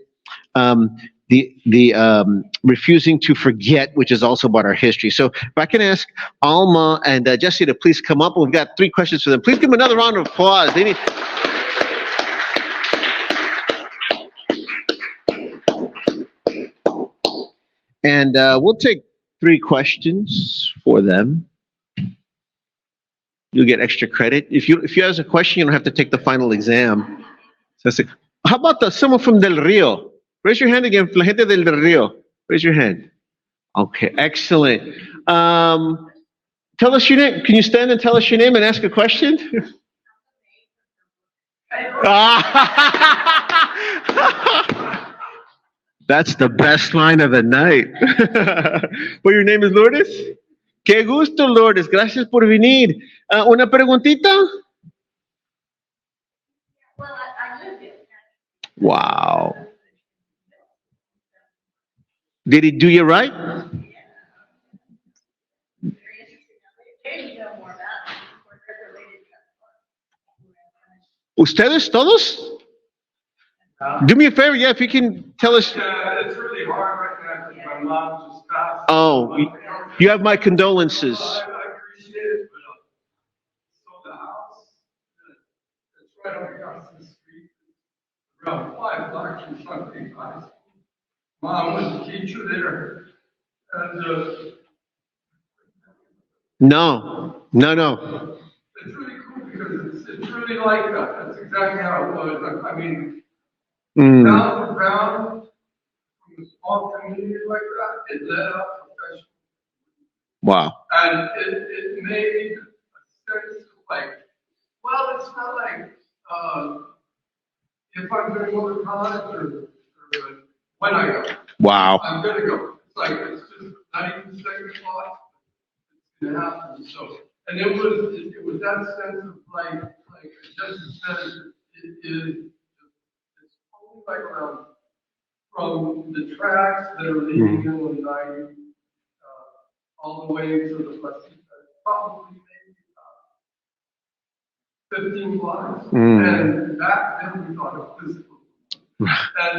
Refusing to Forget, which is also about our history. So if I can ask Alma and Jesse to please come up. We've got 3 questions for them. Please give them another round of applause. They need... And we'll take 3 questions for them. You'll get extra credit. If you ask a question, you don't have to take the final exam. So how about someone from Del Rio? Raise your hand again. La gente del Rio. Raise your hand. Okay, excellent. Tell us your name. Can you stand and tell us your name and ask a question? That's the best line of the night. Well, your name is Lourdes? Qué gusto, Lourdes. Gracias por venir. Una preguntita? Wow. Did he do you right? ¿Ustedes todos? Do me a favor, yeah, if you can tell us. It's really hard right now because my mom just passed. Oh, you have my condolences. I appreciate it, but sold the house. It's right across the street. Around 5 blocks from Sunday High School. Mom was a teacher there. And No. it's really cool because it's really like that. That's exactly how it was. I mean, down the ground, from a small community like that, it led up professional. Wow. And it made a sense of like, well, it's not like if I'm going to go to college or when I go. Wow. I'm going to go. It's like, it's just not even second thought. It's going to happen. So, and it was that sense of like Justice said, it is. Like around from the tracks that are leading in on 90 all the way to the Placita, probably maybe 15 blocks. And back then we thought it was physical. And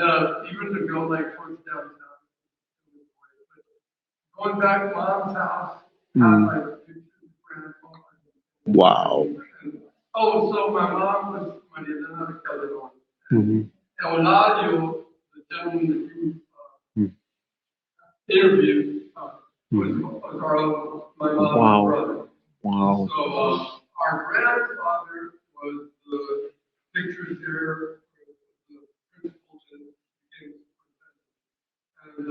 even to go like towards downtown. Going back to Mom's house, had like 15 grandpa. Wow. And, so my mom was Maria Calderon. Euladio, the gentleman that you interviewed, was my mom's brother. Wow. So our grandfather was the pictures there, the principals and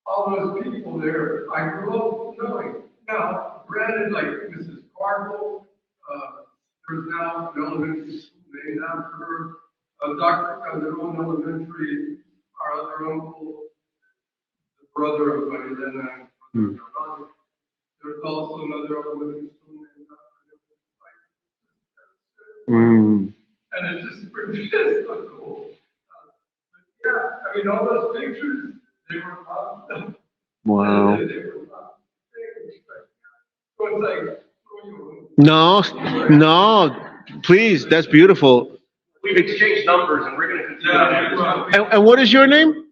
all those people there. I grew up knowing. Now, granted, like Mrs. Cargill, there's now an elementary school named after her. Dr. Calderon Elementary, our other uncle, the brother of Marilena and brother. There's also another elementary school named after him. And it's just pretty so cool. Yeah, I mean, all those pictures, they were awesome. Wow. They were awesome. So it's like, No, please, that's beautiful. We've exchanged numbers and we're going to continue. And what is your name?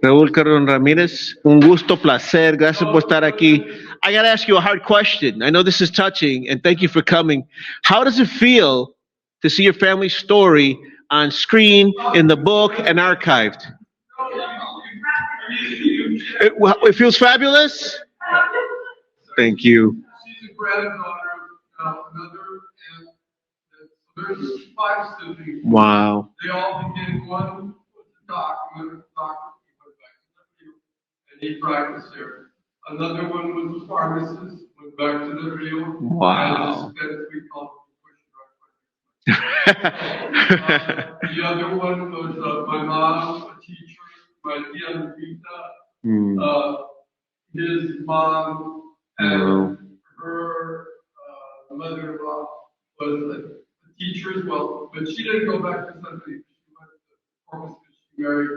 Raúl Carrón Ramírez. Un gusto, placer. Gracias por estar aquí. I got to ask you a hard question. I know this is touching, and thank you for coming. How does it feel to see your family's story on screen, in the book, and archived? It feels fabulous? Thank you. She's a granddaughter of another, and there's 5 siblings. Wow. They all begin, one was a doctor, he went back to the Rio, and he practiced there. Another one was a pharmacist, went back to the Rio. Wow. And that's we call it the other one was my mom, a teacher, my tia Lupita. His mom and her mother-in-law was a teacher as well, but she didn't go back to Sunday. She went to Corpus because she married.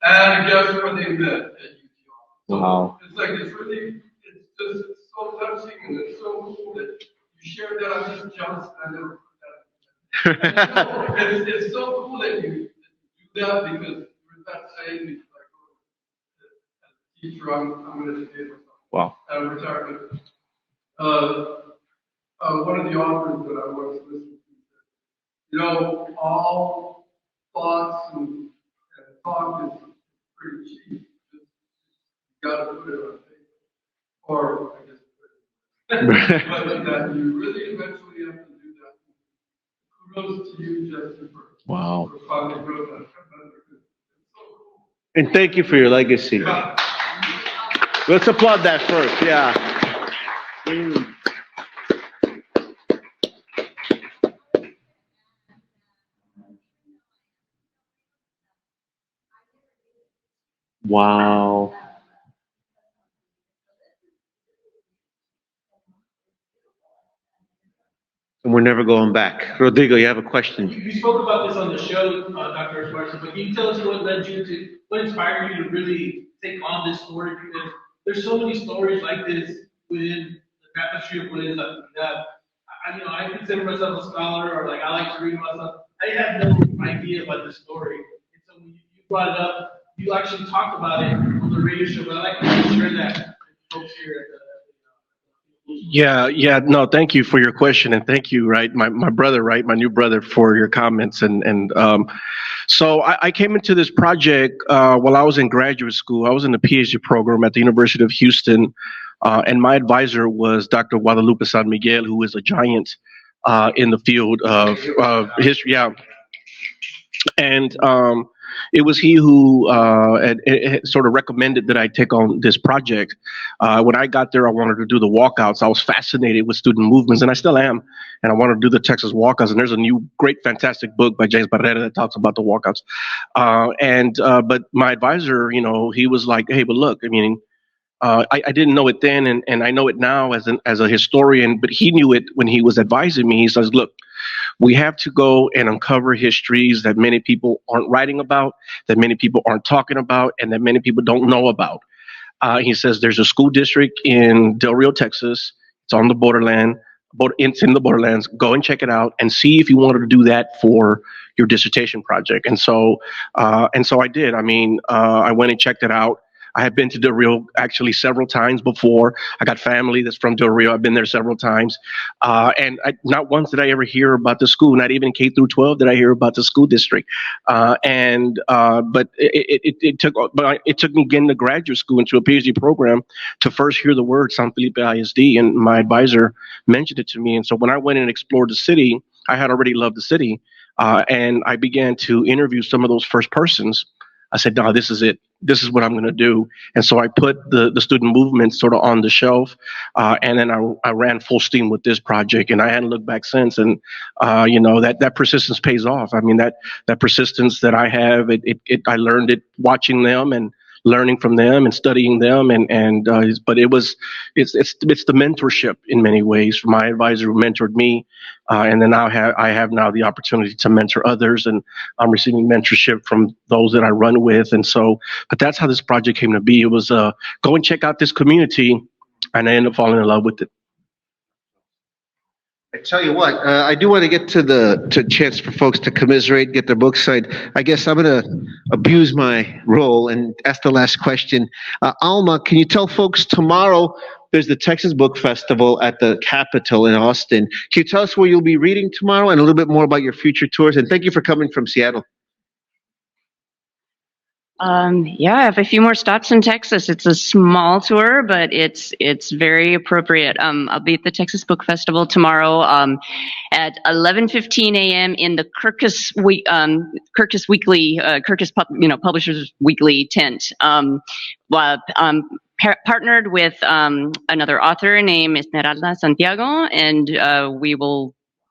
And guess where they met at UT. So wow. it's like it's just so touching and it's so cool that you shared that. I'm just jealous that I never put that in. It's so cool that you do that because you're that saying. Teacher, I'm going to educate myself. Wow. Out of retirement. One of the authors that I once listened to said, all thoughts and talk is pretty cheap. You got to put it on paper. Or, I guess, but that you really eventually have to do that. Kudos to you, Justin, wow. For finally doing that. It's so cool. And thank you for your legacy. Yeah. Let's applaud that first, yeah. Wow. And we're never going back. Rodrigo, you have a question? You spoke about this on the show, Dr. Esparza, but can you tell us what inspired you to really take on this story? Because there's so many stories like this within the tapestry of what is Latinidad. I consider myself a scholar, or like I like to read myself. I had no idea about this story. And so when you brought it up, you actually talked about it on the radio show, but I'd like to share that with folks here at the Yeah, no, thank you for your question, and thank you, right, my brother, right, my new brother, for your comments, and so I came into this project while I was in graduate school. I was in the PhD program at the University of Houston, and my advisor was Dr. Guadalupe San Miguel, who is a giant in the field of history. Yeah, and it was he who sort of recommended that I take on this project. When I got there, I wanted to do the walkouts. I was fascinated with student movements, and I still am. And I wanted to do the Texas walkouts. And there's a new, great, fantastic book by James Barrera that talks about the walkouts. But my advisor, he was like, "Hey, but look, I mean, I didn't know it then, and I know it now as a historian. But he knew it when he was advising me. He says, look, we have to go and uncover histories that many people aren't writing about, that many people aren't talking about, and that many people don't know about." He says there's a school district in Del Rio, Texas. It's on the borderland. It's in the borderlands. Go and check it out and see if you wanted to do that for your dissertation project. And so I did. I mean, I went and checked it out. I have been to Del Rio actually several times before. I got family that's from Del Rio. I've been there several times. Not once did I ever hear about the school, not even K through 12 did I hear about the school district. But it took me getting to graduate school into a PhD program to first hear the word San Felipe ISD, and my advisor mentioned it to me. And so when I went and explored the city, I had already loved the city. And I began to interview some of those first persons. I said, no, this is it. This is what I'm going to do. And so I put the student movement sort of on the shelf, and then I ran full steam with this project, and I hadn't looked back since. And that persistence pays off. I mean, that persistence that I have, I learned it watching them and learning from them and studying them, but it's the mentorship in many ways. My advisor who mentored me, and then I have now the opportunity to mentor others, and I'm receiving mentorship from those that I run with. And so, but that's how this project came to be. It was go and check out this community, and I ended up falling in love with it. I tell you what, I do want to get to chance for folks to commiserate, get their books signed. I guess I'm going to abuse my role and ask the last question. Alma, can you tell folks tomorrow there's the Texas Book Festival at the Capitol in Austin. Can you tell us where you'll be reading tomorrow and a little bit more about your future tours? And thank you for coming from Seattle. Yeah, I have a few more stops in Texas. It's a small tour, but it's very appropriate. I'll be at the Texas Book Festival tomorrow at 11:15 a.m. in the Kirkus Weekly, Publishers Weekly tent. Partnered with another author named Esmeralda Santiago, and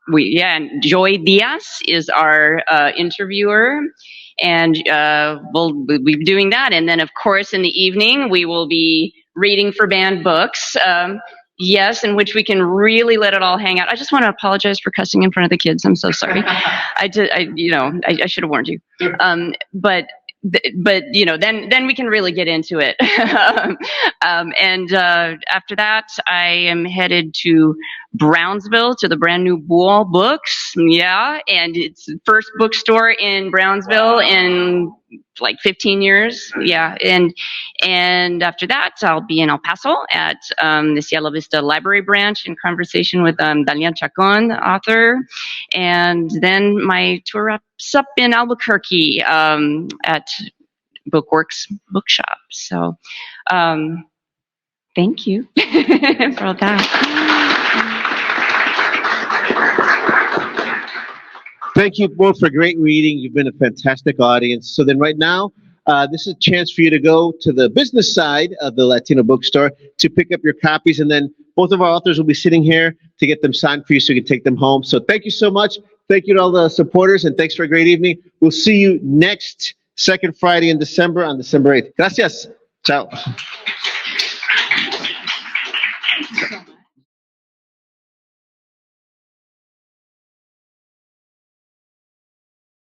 and Joy Diaz is our interviewer. And we'll be doing that. And then, of course, in the evening, we will be reading for banned books. Yes, in which we can really let it all hang out. I just want to apologize for cussing in front of the kids. I'm so sorry. I should have warned you. But then we can really get into it. And after that, I am headed to Brownsville to the brand new Bull Books. Yeah, and it's the first bookstore in Brownsville in like 15 years. Yeah, and after that, I'll be in El Paso at the Cielo Vista Library branch in conversation with Dalian Chacon, the author. And then my tour wraps up in Albuquerque at Bookworks Bookshop. So thank you for all that. Thank you both for great reading. You've been a fantastic audience. So then right now, this is a chance for you to go to the business side of the Latino bookstore to pick up your copies. And then both of our authors will be sitting here to get them signed for you so you can take them home. So thank you so much. Thank you to all the supporters, and thanks for a great evening. We'll see you next second Friday in December on December 8th. Gracias. Ciao.